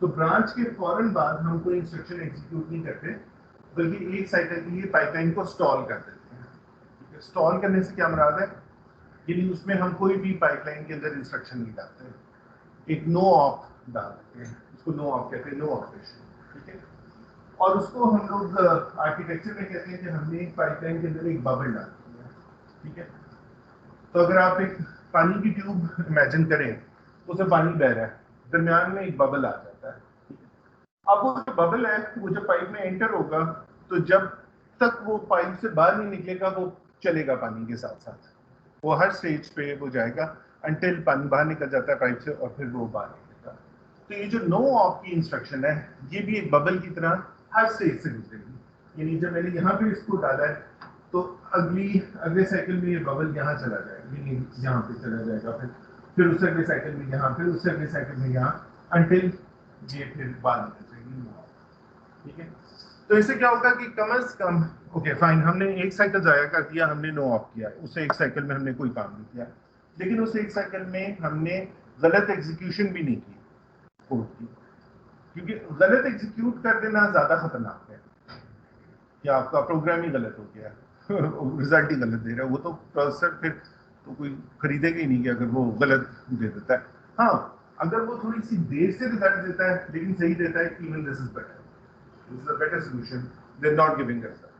तो ब्रांच के फौरन बाद हम कोई इंस्ट्रक्शन एग्जीक्यूट नहीं करते, बल्कि एक साइकिल के लिए पाइपलाइन को स्टॉल कर देते हैं। स्टॉल करने से क्या मुराद है, यानी उसमें हम कोई भी पाइपलाइन के अंदर इंस्ट्रक्शन नहीं डालते, एक नो ऑफ डाल देते हैं, उसको नो ऑफ कहते हैं, नो ऑपरेशन, ठीक है। और उसको हम लोग आर्किटेक्चर में कहते हैं कि हमने एक पाइपलाइन के अंदर एक बबल डाल दिया, ठीक है। तो अगर आप एक पानी की ट्यूब इमेजिन करें, उसमें पानी बह रहा है, दरमियान में एक बबल आ जाता है, ठीक है। अब वो जो बबल है वो जब पाइप में एंटर होगा तो जब तक वो पाइप से बाहर नहीं निकलेगा वो चलेगा पानी के साथ साथ, वो हर स्टेज पे वो जाएगा अंटिल पानी बाहर निकल जाता है पाइप से और फिर वो बाहर निकलेगा। तो ये जो नो ऑफ की इंस्ट्रक्शन है ये भी एक बबल की तरह हर स्टेज से गुजरेगी, यानी जब मैंने यहाँ पे इसको डाला है तो अगले साइकिल में ये बबल यहाँ चला जाएगा, यानी यहाँ पे चला जाएगा, फिर उससे अगले साइकिल में यहाँ, फिर उससे अगले साइकिल में यहाँ, अंटिल ये फिर बाहर निकल जाएगी, ठीक है। तो इससे क्या होगा कि कम से कम ओके फाइन, हमने एक साइकिल जाया कर दिया, हमने नो ऑफ किया, उससे एक साइकिल में हमने कोई काम नहीं किया, लेकिन उस एक साइकिल में हमने गलत एग्जीक्यूशन भी नहीं की कोड की, क्योंकि गलत एग्जीक्यूट कर देना ज्यादा खतरनाक है कि आपका प्रोग्राम ही गलत हो गया रिजल्ट ही गलत दे रहा है, वो तो प्रोसेसर फिर तो कोई खरीदेगा ही नहीं कि अगर वो गलत दे देता है। हाँ, अगर वो थोड़ी सी देर से रिजल्ट देता है लेकिन सही देता है, even this is better, this is a better solution than not giving a result,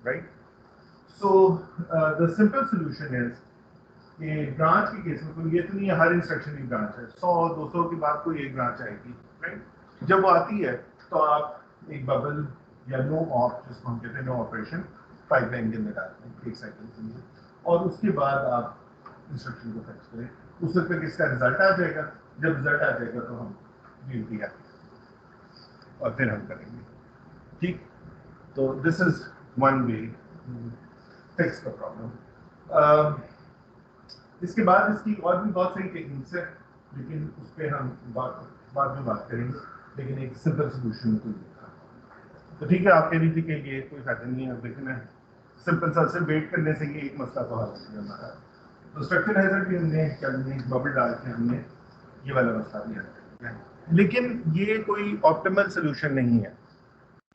right? So the simple solution is कि ब्रांच के केस में कोई ये तो नहीं है हर इंस्ट्रक्शन की ब्रांच है, 100-200 के बाद कोई एक ब्रांच आएगी, राइट। जब वो आती है तो आप एक बबल या नो ऑफ, जिसको हम कहते हैं नो ऑपरेशन, पाइपलाइन के अंदर डालते हैं एक साइकिल के लिए, और उसके बाद आप इंस्ट्रक्शन को फेच करें, उस वक्त तक इसका रिजल्ट आ जाएगा, जब रिजल्ट आ जाएगा तो हम ड्यूटी आएंगे और फिर हम करेंगे, ठीक। तो this is one way fix the problem. इसके बाद इसकी और भी बहुत सारी टेक्निक्स है, लेकिन उस पर हम बाद में बात करेंगे, लेकिन एक सिंपल सोल्यूशन को देखा तो ठीक है, आपके रीति के लिए कोई फायदा नहीं है, लेकिन सिंपल सा सिर्फ वेट करने से ये एक मसला तो हल हो गया हमारा। तो स्ट्रक्चर हैजर्ड भी हमने क्या बबल डाल के हमने ये वाला मसला भी हल कर दिया, लेकिन ये कोई ऑप्टिमल सोल्यूशन नहीं है,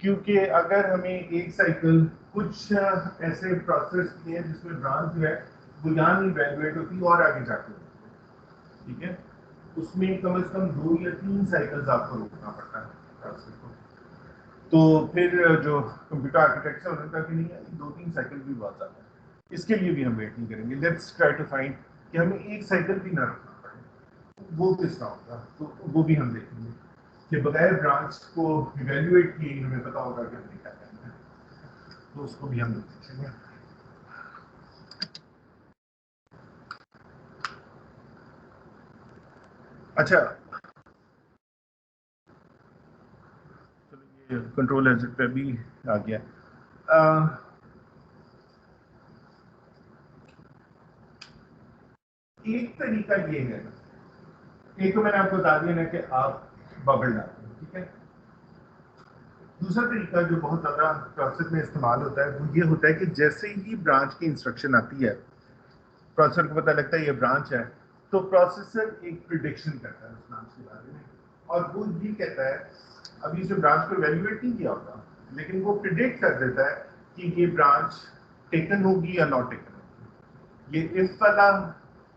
क्योंकि अगर हमें एक साइकिल कुछ ऐसे प्रोसेस किए जिसमें ब्रांच जो है वो यहाँ नहीं वैल्यूएट होती और आगे जाके होती है, ठीक है, उसमें कम से कम 2 या 3 साइकिल्स आपको रोकना पड़ता है प्रोसेस को। तो फिर जो कंप्यूटर आर्किटेक्चर होने का कि नहीं है, 2-3 साइकिल भी बहुत ज़्यादा है, इसके लिए भी हम वेट नहीं करेंगे। लेट्स ट्राई टू फाइंड कि हमें एक साइकिल भी ना रखना पड़े, वो किस तरह होगा, तो वो भी हम देखेंगे कि बगैर ब्रांच को इवेल्युएट किए हमें पता होगा कि हमें क्या करना है, तो उसको भी हम देखेंगे। अच्छा, कंट्रोल एग्जिट पे भी आ गया। एक तरीका ये है, एक तो मैंने आपको बता दिया ना कि आप बबल डालते हैं, ठीक है। दूसरा तरीका जो बहुत ज़्यादा प्रोसेस में इस्तेमाल होता है वो ये होता है कि जैसे ही ब्रांच की इंस्ट्रक्शन आती है, प्रोसेसर को पता लगता है ये ब्रांच है, तो प्रोसेसर एक प्रिडिक्शन करता है उस ब्रांच के बारे में, और वो ये कहता है, अभी इसे ब्रांच को इवेल्युएट नहीं किया होगा, लेकिन वो प्रिडिक्ट कर देता है कि ये ब्रांच टेकन होगी या नॉट टेकन होगी, ये इफ वाला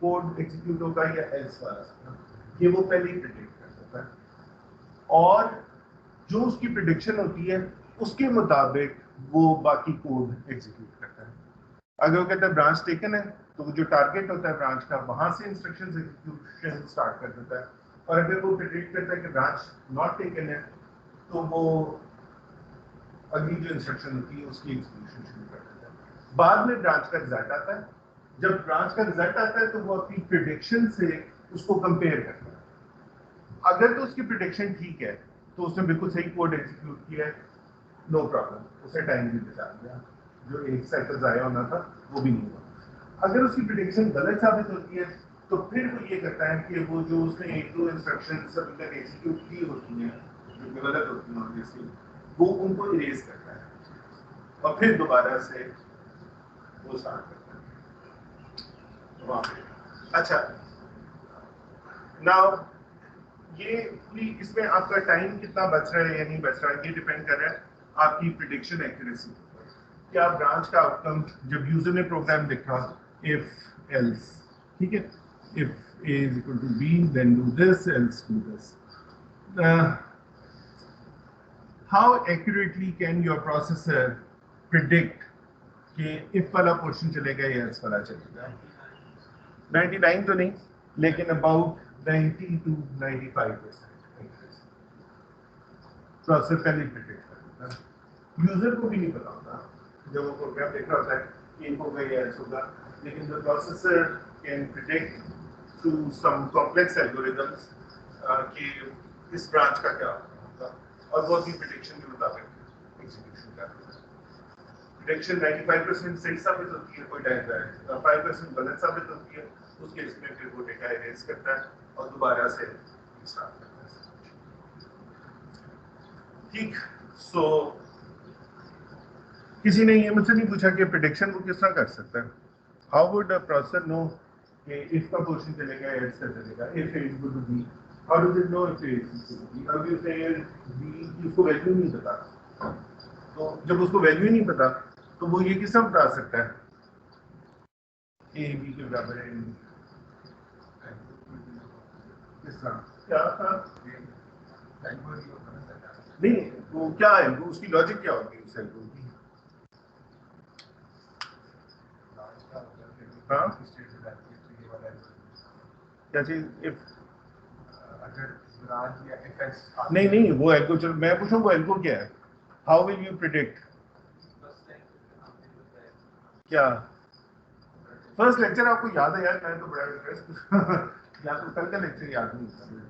कोड एग्जीक्यूट होगा या एल्स वाला, ये वो पहले ही प्रिडिक्ट कर देता है, और जो उसकी प्रिडिक्शन होती है उसके मुताबिक वो बाकी कोड एग्जीक्यूट करता है। अगर वो कहता है ब्रांच टेकन है, तो जो टारगेट होता है ब्रांच का, वहां से इंस्ट्रक्शंस एग्जीक्यूशन स्टार्ट कर देता है, और अगर वो प्रिडिक्ट करता है कि ब्रांच नॉट टेकन है, तो वो अगली जो इंस्ट्रक्शन होती है उसकी एग्जीक्यूशन शुरू कर देता है। बाद में ब्रांच का रिजल्ट आता है, जब ब्रांच का रिजल्ट आता है तो वो अपनी प्रिडिक्शन से उसको कंपेयर करता है। अगर तो उसकी प्रिडिक्शन ठीक है तो उसने बिल्कुल सही कोड एग्जीक्यूट किया है, नो प्रॉब्लम, उसे टाइम भी बचा दिया, जो एक साइकिल ज़ाया होना था वो भी नहीं हुआ। अगर उसकी प्रिडिक्शन गलत साबित होती है तो फिर वो ये करता है कि वो जो उसने एक दो इंस्ट्रक्शन अभी तक एग्जीक्यूट की होती हैं जो गलत होती हैं ऑब्वियसली, वो उनको इरेज करता है और फिर दोबारा से वो स्टार्ट करता है वहाँ पे। अच्छा, नाउ ये पूरी इसमें आपका टाइम कितना बच रहा है या नहीं बच रहा है, ये डिपेंड कर रहा है आपकी प्रिडिक्शन एक्यूरेसी पर। क्या ब्रांच का आउटकम जब यूजर ने प्रोग्राम लिखा इफ एल्स, ठीक है, if a is equal to b then do this else do this, how accurately can your processor predict कि if वाला पोर्शन चलेगा या else वाला चलेगा? 99 तो नहीं, लेकिन about 90 to 95% प्रोसेसर पहले प्रिडिक्ट कर देता है। यूजर को भी नहीं पता होता जब वो प्रोग्राम देख रहा होता है कि इन होगा या ऐसा होगा, लेकिन the processor can predict through some complex algorithms कि इस ब्रांच का क्या होगा, और वो अपनी प्रिडिक्शन के मुताबिक एग्जीक्यूशन करता है। प्रिडिक्शन 95% सही साबित होती है, कोई टाइम है 5% गलत साबित होती है, उस केस में फिर वो डेटा इरेज करता है और दोबारा से स्टार्ट करता है। ठीक, सो किसी ने ये मुझसे नहीं पूछा कि प्रिडिक्शन वो किस तरह कर सकता है, how would a processor know कि इफ का पोर्शन चलेगा या एल्स का चलेगा, if A is equal to B, how do it know if A is equal to B? अगर उसे बी की उसको वैल्यू नहीं पता, तो जब उसको वैल्यू नहीं पता तो वो ये किस तरह बता सकता है ए बी के बराबर है, किस तरह, क्या था नहीं, वो क्या है, वो उसकी लॉजिक क्या होगी उस एल्गोरिथम की? हाँ, क्या चीज इफ, नहीं नहीं वो एल्गो, चलो मैं पूछूं वो एल्गो क्या है, हाउ विल यू प्रिडिक्ट? क्या फर्स्ट लेक्चर आपको याद है यार? मैं तो बड़ा इंटरेस्ट या तो कल का लेक्चर याद नहीं था।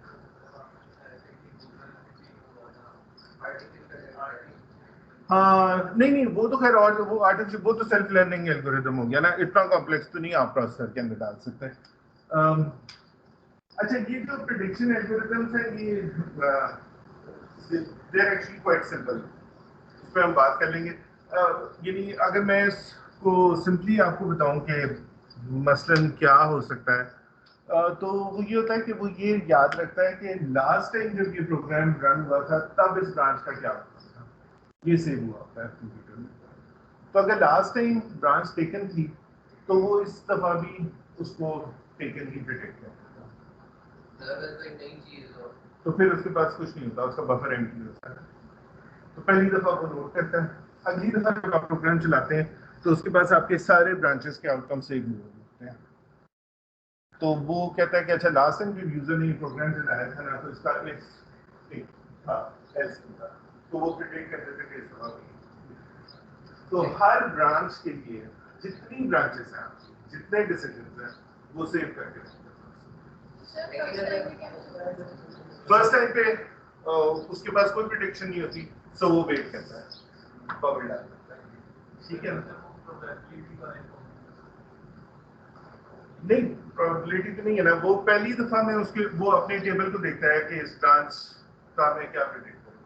हाँ नहीं नहीं वो तो खैर, और वो आर्टिफिशियल, वो तो सेल्फ लर्निंग एल्गोरिथम हो गया ना, इतना कॉम्प्लेक्स तो नहीं आप प्रोसेसर के अंदर डाल सकते। अच्छा, ये जो प्रिडिक्शन एल्गोरिथम्स है ये they are actually quite simple, इस पर हम बात कर लेंगे। यानी अगर मैं इसको सिंपली आपको बताऊं कि मसलन क्या हो सकता है, तो वो ये होता है कि वो ये याद रखता है कि लास्ट टाइम जब ये प्रोग्राम रन हुआ था तब इस ब्रांच का क्या हुआ था, ये सेव हुआ होता है कंप्यूटर में। तो अगर लास्ट टाइम ब्रांच टेकन थी तो वो इस दफा भी उसको टेकन ही प्रिडिक्ट करता है, तो फिर उसके पास कुछ नहीं होता, उसका बफर एम्प्टी होता है। तो पहली दफा वो नोट करता है, अगली दफा जब आप प्रोग्राम चलाते हैं तो उसके पास आपके सारे ब्रांचेस के आउटकम सेव हुए होते हैं। तो वो कहता है कि अच्छा लास्ट टाइम जब यूजर ने प्रोग्राम चलाया था ना, तो इसका एक था एल्स था, तो वो प्रिडिक्ट कर देते थे इस दफा भी। तो हर ब्रांच के लिए जितनी ब्रांचेस हैं, जितने डिसीजंस हैं, वो सेव करके फर्स्ट टाइम पे उसके पास कोई प्रिडिक्शन नहीं होती, سو وہ ویٹ کرتا ہے، ببل ڈال دیتا ہے. ٹھیک ہے نا؟ نہیں پرابلٹی تو نہیں ہے نا، وہ پہلی دفعہ میں اس کے وہ اپنے ٹیبل کو دیکھتا ہے کہ اس برانچ کا میں کیا پریڈکٹ کروں.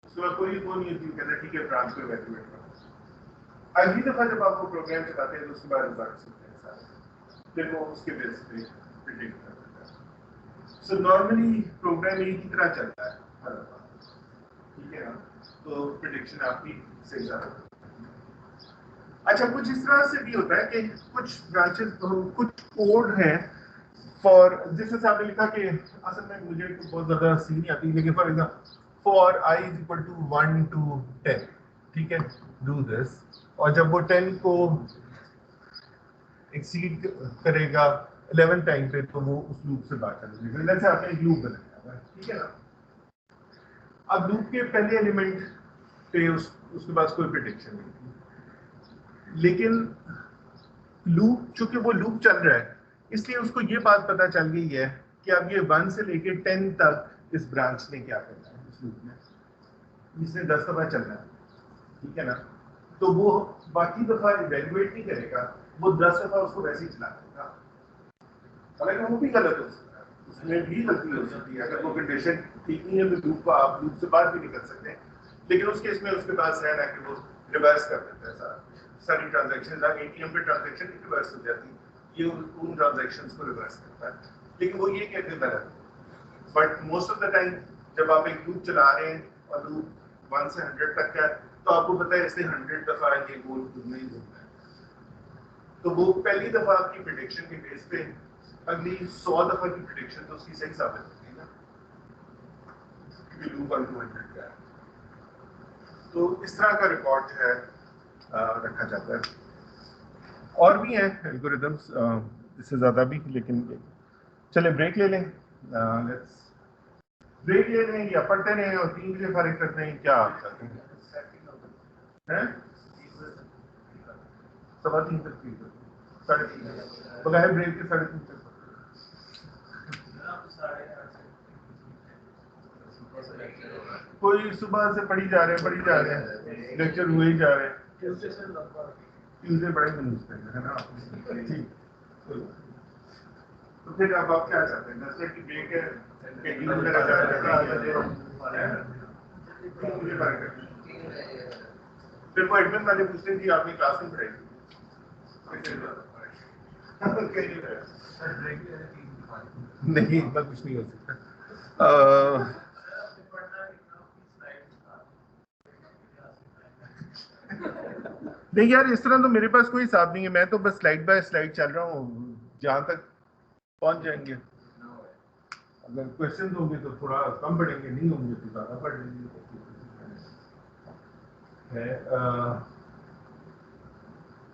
اس کے بعد کوئی وہ نہیں ہوتی، کہتا ہے ٹھیک ہے برانچ کو ایویلویٹ کرو. اگلی دفعہ جب آپ کو پروگرام چلاتے ہیں تو اس کے بعد ریزلٹس ہوتے ہیں سارے، پھر وہ اس کے بیس پہ پریڈکٹ کر دیتا ہے. سو نارملی پروگرام ایک ہی طرح چلتا ہے ہر دفعہ، ٹھیک ہے نا؟ تو پریڈکشن آپ کی صحیح جا رہی ہے. اچھا کچھ اس طرح سے بھی ہوتا ہے کہ کچھ برانچز کچھ کوڈ ہیں فار جس سے آپ نے لکھا کہ اصل میں مجھے بہت زیادہ سی نہیں آتی، لیکن for example for I is equal to 1 to 10، ٹھیک ہے، ڈو دس. اور جب وہ 10 کو ایکسیڈ کرے گا 11 ٹائم پہ تو وہ اس لوپ سے باہر چلے گا. جیسے آپ نے ایک لوپ بنایا ہوا ہے، ٹھیک ہے نا؟ اب لوپ کے پہلے ایلیمنٹ پہ اس کے پاس کوئی پریڈکشن نہیں تھی، لیکن لوپ چونکہ وہ لوپ چل رہا ہے اس لیے اس کو یہ بات پتا چل گئی ہے کہ اب یہ 1 سے لے کے 10 تک اس برانچ نے کیا کرنا ہے، اس لوپ میں جس نے 10 دفعہ چلنا ہے، ٹھیک ہے نا؟ تو وہ باقی دفعہ ایویلویٹ نہیں کرے گا، وہ 10 دفعہ اس کو ویسے ہی چلا دے گا. حالانکہ وہ بھی غلط ہو سکتا ہے، اس میں بھی غلطی ہو سکتی ہے، اگر وہ کنڈیشن ٹھیک نہیں ہے تو لوپ کو آپ لوپ سے باہر بھی نکل سکتے ہیں. لیکن اس کیس میں اس کے پاس ہے نا کہ وہ ریورس کر دیتا ہے ساری ٹرانزیکشن. اے ٹی ایم پہ ٹرانزیکشن ریورس ہو جاتی ہے، یہ ان ٹرانزیکشنس کو ریورس کرتا ہے. لیکن وہ یہ کہتے ہیں but most of the time جب آپ ایک لوپ چلا رہے ہیں اور لوپ 1 سے 100 تک کا ہے تو آپ کو پتا ہے اس نے 100 دفعہ یہ گول نہیں ہوتا ہے. تو وہ پہلی دفعہ آپ کی پریڈکشن کے بیس پہ اگلی 100 دفعہ کی پریڈکشن تو اس کی صحیح ثابت ہوتی ہے نا، کیونکہ لوپ 1 to 100 کا ہے. تو اس طرح کا ریکارڈ جو ہے رکھا جاتا ہے. اور بھی ہیں الگوریدمس اس سے زیادہ بھی، لیکن چلے بریک لے لیں. بریک لے لیں یا پڑھتے رہیں اور 3 بجے فارغ کرتے ہیں، کیا آپ چاہتے ہیں؟ 3:15 تک 3:30 بغیر بریک کے 3:30 تک. کوئی صبح سے پڑھی جا رہے ہیں لیکچر ہوئے ہی جا رہے ہیں. ٹیوزڈے بڑے منوس ہے نا. ٹھیک تو پھر اب آپ کیا چاہتے ہیں؟ 10 منٹ کی بریک ہے پھر وہ ایڈمن والے پوچھتے ہیں جی آپ نے کلاس میں پڑھائی نہیں، اتنا کچھ نہیں ہو سکتا. نہیں یار اس طرح تو میرے پاس کوئی حساب نہیں ہے، میں تو بس سلائڈ بائی سلائڈ چل رہا ہوں، جہاں تک پہنچ جائیں گے. اگر کوشچن ہوں گے تو تھوڑا کم پڑھیں گے، نہیں ہوں گے تو زیادہ پڑھ لیں گے.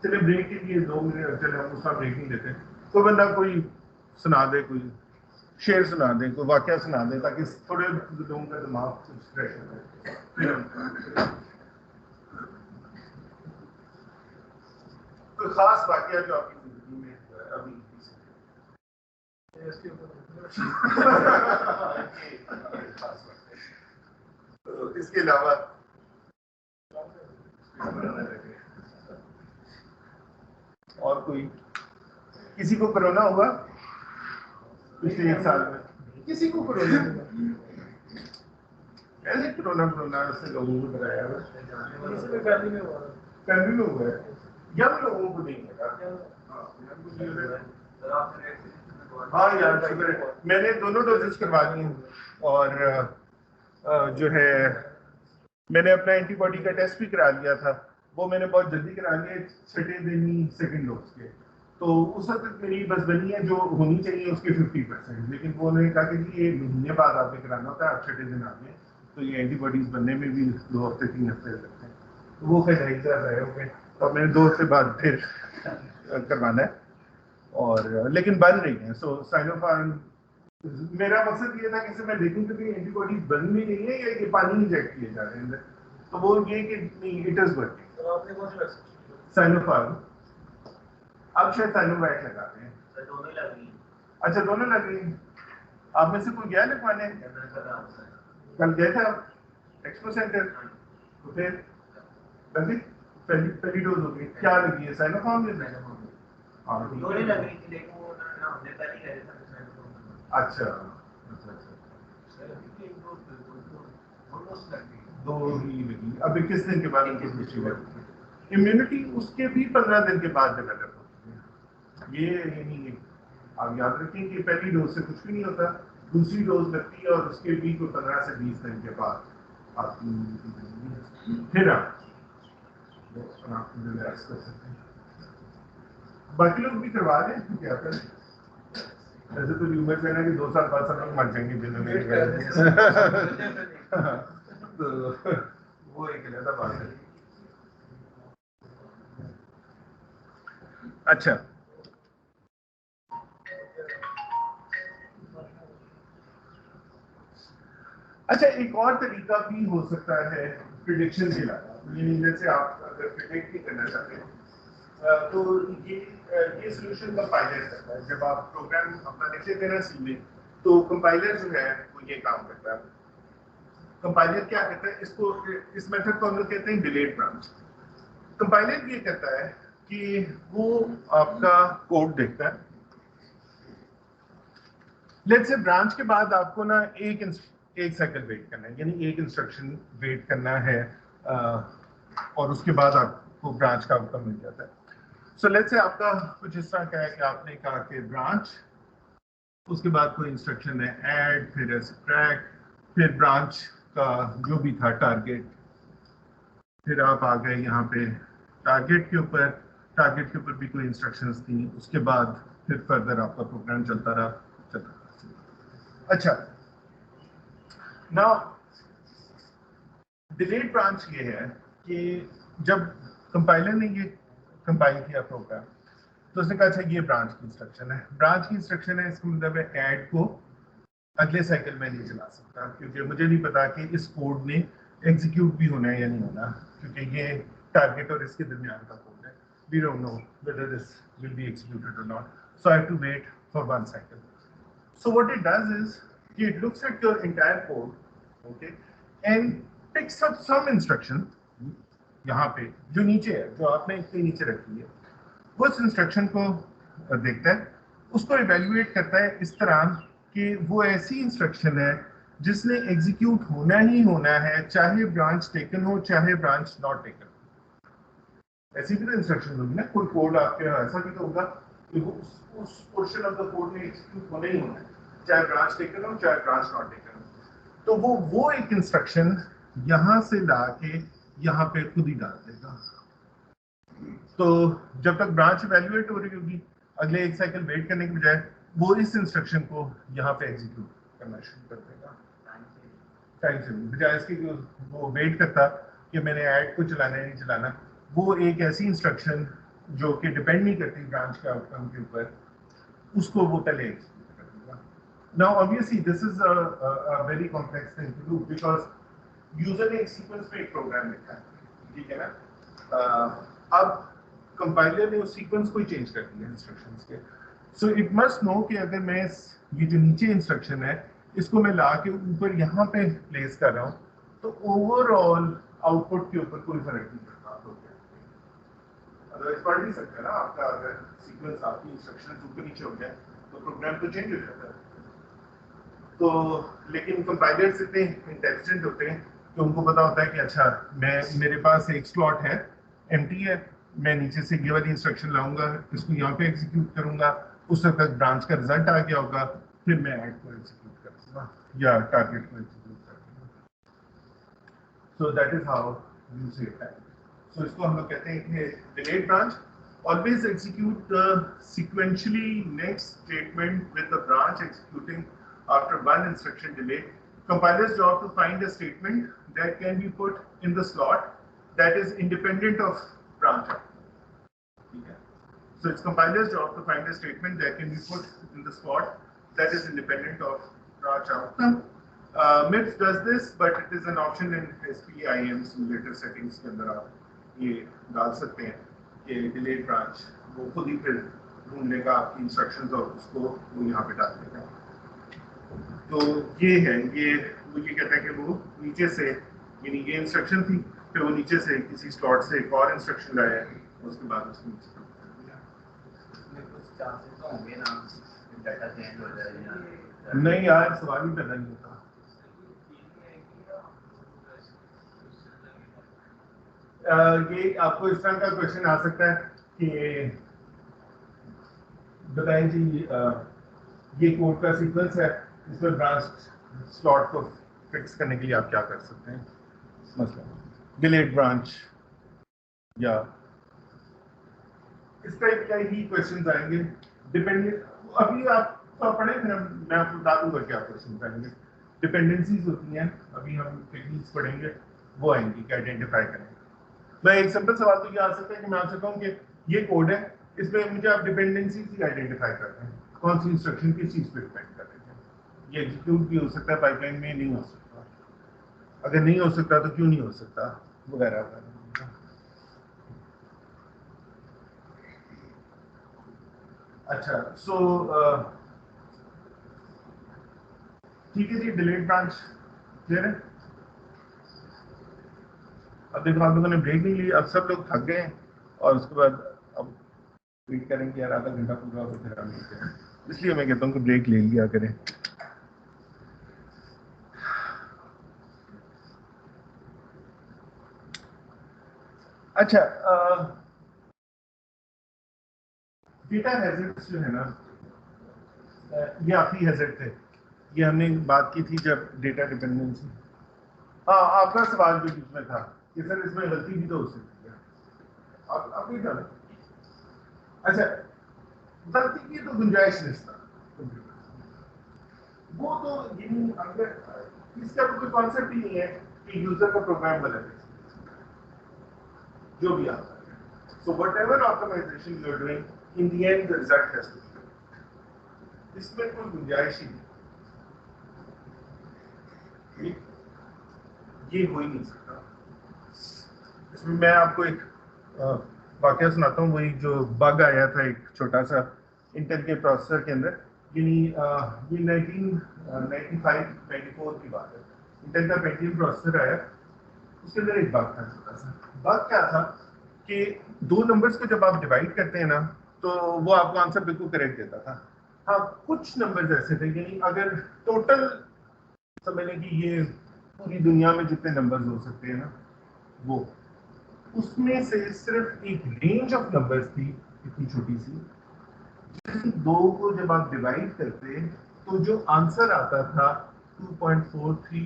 چلے بریک کے لیے 2 منٹ، چلے ہم اس کا بریک نہیں لیتے. کوئی بندہ کوئی سنا دے، کوئی شعر سنا دے، کوئی واقعہ سنا دے تاکہ تھوڑے لوگوں کا دماغ فریش ہو جائے. کوئی خاص واقعہ جو آپ کی زندگی میں ابھی اس کے علاوہ اور کوئی کسی کو کرونا ہوا پچھلے 1 سال میں؟ کسی کو کرونا ایسے کرونا سے لوگوں کو بتایا فیملی میں ہوا ہے، ینگ لوگوں کو نہیں لگا. ہاں یار شکر ہے، میں نے دونوں ڈوزز کروا دی ہیں اور جو ہے میں نے اپنا اینٹی باڈی کا ٹیسٹ بھی کرا لیا تھا. وہ میں نے بہت جلدی کرا لیا 6 دن ہی سیکنڈ ڈوز کے. تو اس وقت میری بس بنی ہے جو ہونی چاہیے اس کے 50%، لیکن وہ انہوں نے کہا کہ جی یہ مہینے بعد آپ نے کرانا ہوتا ہے، آپ 6 دن آگے تو یہ اینٹی باڈیز بننے میں بھی 2 ہفتے 3 ہفتے لگتے ہیں. وہ خیر ایک طرح رہے ہو گئے اور میں نے 2 ہفتے بعد پھر کروانا ہے. اور لیکن بن رہی ہیں. سو سائنوفارم میرا مقصد یہ تھا کہ میں دیکھوں کہ اینٹی باڈیز بن بھی نہیں ہے یا یہ پانی انجیکٹ کیے جا رہے ہیں. تو وہ یہ کہ اٹ از ورکنگ. سائنوفارم اب شاید سائنو ویٹ لگاتے ہیں. اچھا دونوں لگ رہی ہیں. آپ میں سے کوئی گیا لگوانے؟ کل گئے تھے آپ X% है, तो फिर लगी पहली डोज हो गई, क्या लगी है साइनोफार्म में? हाँ दो नहीं लग रही थी, लेकिन वो ना हमने पहले कह रहा था साइनोफार्म। अच्छा दो ही लगी। अब 21 दिन के बाद उनको दूसरी लगी। इम्यूनिटी उसके भी 15 दिन के बाद डेवलप होती है। ये नहीं है, आप याद रखें कि पहली डोज से कुछ भी नहीं होता, दूसरी डोज लगती है और उसके भी कोई 15 से 20 दिन के बाद आपकी इम्यूनिटी बनती है, फिर आप रिलैक्स कर सकते हैं। बाकी लोग भी करवा रहे हैं, क्या करें? ऐसे तो ह्यूमर है ना कि 2 साल बाद सब लोग मर जाएंगे जिन्होंने तो वो एक अलग बात है। अच्छा, अच्छा एक और तरीका भी हो सकता है प्रिडिक्शन के लिए, जैसे आप अगर प्रिडिक्ट नहीं करना चाहते हैं तो ये सोल्यूशन कंपाइलर करता है। जब आप प्रोग्राम अपना लिख लेते हैं ना सी में, तो कंपाइलर जो है वो ये काम करता है। कंपाइलर क्या करता है, इसको इस मेथड को हम लोग कहते हैं डिलेड ब्रांच। कंपाइलर ये करता है कि वो आपका कोड देखता है, लेट्स से ब्रांच के बाद आपको ना एक साइकिल वेट करना है, यानी एक इंस्ट्रक्शन वेट करना है और उसके बाद आपको ब्रांच का आउटकम मिल जाता है। सो लेट्स से आपका कुछ इस तरह का है कि आपने कहा कि ब्रांच, उसके बाद कोई इंस्ट्रक्शन है ऐड, फिर है सब्ट्रैक्ट, फिर ब्रांच का जो भी था टारगेट, फिर आप आ गए यहाँ पे टारगेट के ऊपर भी कोई इंस्ट्रक्शंस थी, उसके बाद फिर फर्दर आपका प्रोग्राम चलता रहा। अच्छा, नाउ डिलेड ब्रांच ये है कि जब कंपाइलर ने ये कंपाइल किया प्रोग्राम तो उसने कहा अच्छा ये ब्रांच की इंस्ट्रक्शन है, इसका मतलब है ऐड को अगले साइकिल में नहीं चला सकता, क्योंकि मुझे नहीं पता कि इस कोड ने एग्जीक्यूट भी होना है या नहीं होना, क्योंकि ये टारगेट और इसके दरमियान का कोड है। We don't know whether this will be executed और not, so I have to wait for one cycle. So what it does is it looks at your entire code, okay, and picks up some instruction यहाँ पे जो नीचे है, जो आपने इतने नीचे रखी है, वो उस इंस्ट्रक्शन को देखता है, उसको इवेल्युएट करता है इस तरह कि वो ऐसी इंस्ट्रक्शन है जिसने एग्जीक्यूट होना ही होना है, चाहे ब्रांच टेकन हो चाहे ब्रांच नॉट टेकन। ऐसी भी तो इंस्ट्रक्शन होगी ना, कोई कोड आपके ऐसा भी तो होगा कि उस पोर्शन ऑफ द कोड में एग्जीक्यूट होना ही होना है, चाहे ब्रांच टेकन हो चाहे ब्रांच नॉट टेकन हो। तो वो एक इंस्ट्रक्शन यहाँ से ला के यहाँ पे खुद ही डाल देगा। तो जब तक ब्रांच इवैल्यूएट हो रही होगी, अगले एक साइकिल वेट करने के बजाय वो इस इंस्ट्रक्शन को यहाँ पे एग्जीक्यूट करना शुरू कर देगा टाइम से, बजाय इसके वो वेट करता कि मैंने ऐड को चलाना है नहीं चलाना। वो एक ऐसी इंस्ट्रक्शन जो कि डिपेंड नहीं करती ब्रांच के आउटकम के ऊपर, उसको वो पहले एग्जीक्यूट कर देगा। Now obviously this is a very complex thing to do, because user ने एक सीक्वेंस में एक प्रोग्राम लिखा है, ठीक है ना। अब कंपाइलर ने उस सीक्वेंस को ही चेंज कर दिया इंस्ट्रक्शंस के। सो इट मस्ट नो कि अगर मैं ये जो नीचे इंस्ट्रक्शन है इसको मैं ला के ऊपर यहाँ पे प्लेस कर रहा हूँ तो ओवरऑल आउटपुट के ऊपर कोई फर्क नहीं पड़ता। अदरवाइज पढ़ नहीं सकते ना आपका, अगर सीक्वेंस आपकी इंस्ट्रक्शन ऊपर नीचे हो जाए तो प्रोग्राम तो चेंज हो जाता है। तो लेकिन कंपाइलर्स इतने इंटेलिजेंट होते हैं कि उनको पता होता है कि अच्छा मेरे पास एक स्लॉट है एम्प्टी है, मैं नीचे से ये वाली इंस्ट्रक्शन लाऊंगा, इसको यहाँ पे एग्जीक्यूट करूंगा, उस वक्त तक ब्रांच का रिजल्ट आ गया होगा, फिर मैं ऐड को एग्जीक्यूट कर दूंगा या टारगेट को एग्जीक्यूट कर दूंगा। So that is how you say that. So इसको हम लोग कहते हैं कि delayed branch always execute the sequentially next statement with the branch executing after one instruction delay. Compiler's job to find a statement that can be put in the slot that is independent of branch output. Okay. So it's compiler's job to find a statement that can be put in the slot that is independent of branch outcome. MIPS does this, but it is an option in SPIM simulator settings के अंदर आप ये डाल सकते हैं कि delayed branch वो खुद ही फिर ढूंढ लेगा आपकी इंस्ट्रक्शंस और उसको वो यहाँ पे डाल देगा। तो ये है, ये कहता है कि वो नीचे से یعنی یہ انسٹرکشن تھی، پھر وہ نیچے سے کسی سلاٹ سے ایک اور انسٹرکشن لایا، اس کے بعد اس کو نیچے کر دیا۔ کچھ چانسز تو ہوں گے نا ڈاٹا چینج ہو جائے یا نہیں یار، سوال ہی پیدا نہیں ہوتا۔ یہ آپ کو اس طرح کا کوشچن آ سکتا ہے کہ بتائیں جی یہ کوڈ کا سیکوینس ہے، اس میں برانچ سلاٹ کو فکس کرنے کے لیے آپ کیا کر سکتے ہیں، مثلا ڈیلیٹ برانچ یا اس ٹائپ کا ہی کوشچنز آئیں گے۔ ڈپینڈنٹ ابھی آپ پڑھیں، پھر میں آپ کو بتا دوں گا کیا کوشچنز آئیں گے۔ ڈپینڈنسیز ہوتی ہیں، ابھی ہم ٹیکنیکس پڑھیں گے، وہ آئیں گی کہ آئیڈینٹیفائی کریں گے۔ میں ایک سمپل سوال تو یہ آ سکتا ہے کہ میں آپ سے کہوں کہ یہ کوڈ ہے، اس میں مجھے آپ ڈپینڈنسیز ہی آئیڈینٹیفائی کرتے ہیں، کون سی انسٹرکشن کس چیز پہ ڈپینڈ کر رہے ہیں۔ یہ ایگزیکیوٹ بھی ہو سکتا ہے پائپ لائن میں، نہیں ہو سکتا، اگر نہیں ہو سکتا تو کیوں نہیں ہو سکتا، وغیرہ وغیرہ۔ اچھا سو ٹھیک ہے جی، ڈیلیٹ برانچ کلیئر ہے۔ اب دیکھو آپ لوگوں نے بریک نہیں لی، اب سب لوگ تھک گئے ہیں اور اس کے بعد اب ویٹ کریں گے یار آدھا گھنٹہ پورا تو پھر ہم ملتے ہیں، اس لیے میں کہتا ہوں کہ بریک لے لیا کریں۔ اچھا ڈیٹا ہیزرڈس جو ہے نا، یہ آخری ہیزرڈ تھے، یہ ہم نے بات کی تھی جب ڈیٹا ڈیپینڈنسی۔ ہاں آپ کا سوال جو بیچ میں تھا کہ سر اس میں غلطی بھی تو ہو سکتی ہے، آپ نہیں جانا۔ اچھا غلطی کی تو گنجائش نہیں تھا، وہ تو یعنی اگر اس کا کوئی کانسیپٹ ہی نہیں ہے کہ یوزر کا پروگرام غلط ہے جو بھی آتا ہے۔ So whatever optimization you are doing, in the end the result has to be good۔ اس میں کوئی گنجائش ہی نہیں، یہ ہو ہی نہیں سکتا۔ اس میں میں آپ کو ایک واقعہ سناتا ہوں، وہی جو بگ آیا تھا ایک چھوٹا سا انٹل کے پروسیسر کے اندر، یعنی یہ 1995-94 کی بات ہے۔ انٹل کا پینٹیم پروسیسر آیا، اس کے اندر ایک بگ تھا چھوٹا سا۔ بگ کیا تھا کہ دو نمبرز کو جب آپ ڈیوائڈ کرتے ہیں نا تو وہ آپ کو آنسر بالکل کریکٹ دیتا تھا۔ ہاں کچھ نمبرز ایسے تھے، یعنی اگر ٹوٹل سمجھ لیں کہ یہ پوری دنیا میں جتنے نمبرز ہو سکتے ہیں نا، وہ اس میں سے صرف ایک رینج آف نمبرز تھی اتنی چھوٹی سی، جس دو کو جب آپ ڈیوائڈ کرتے تو جو آنسر آتا تھا 2.43،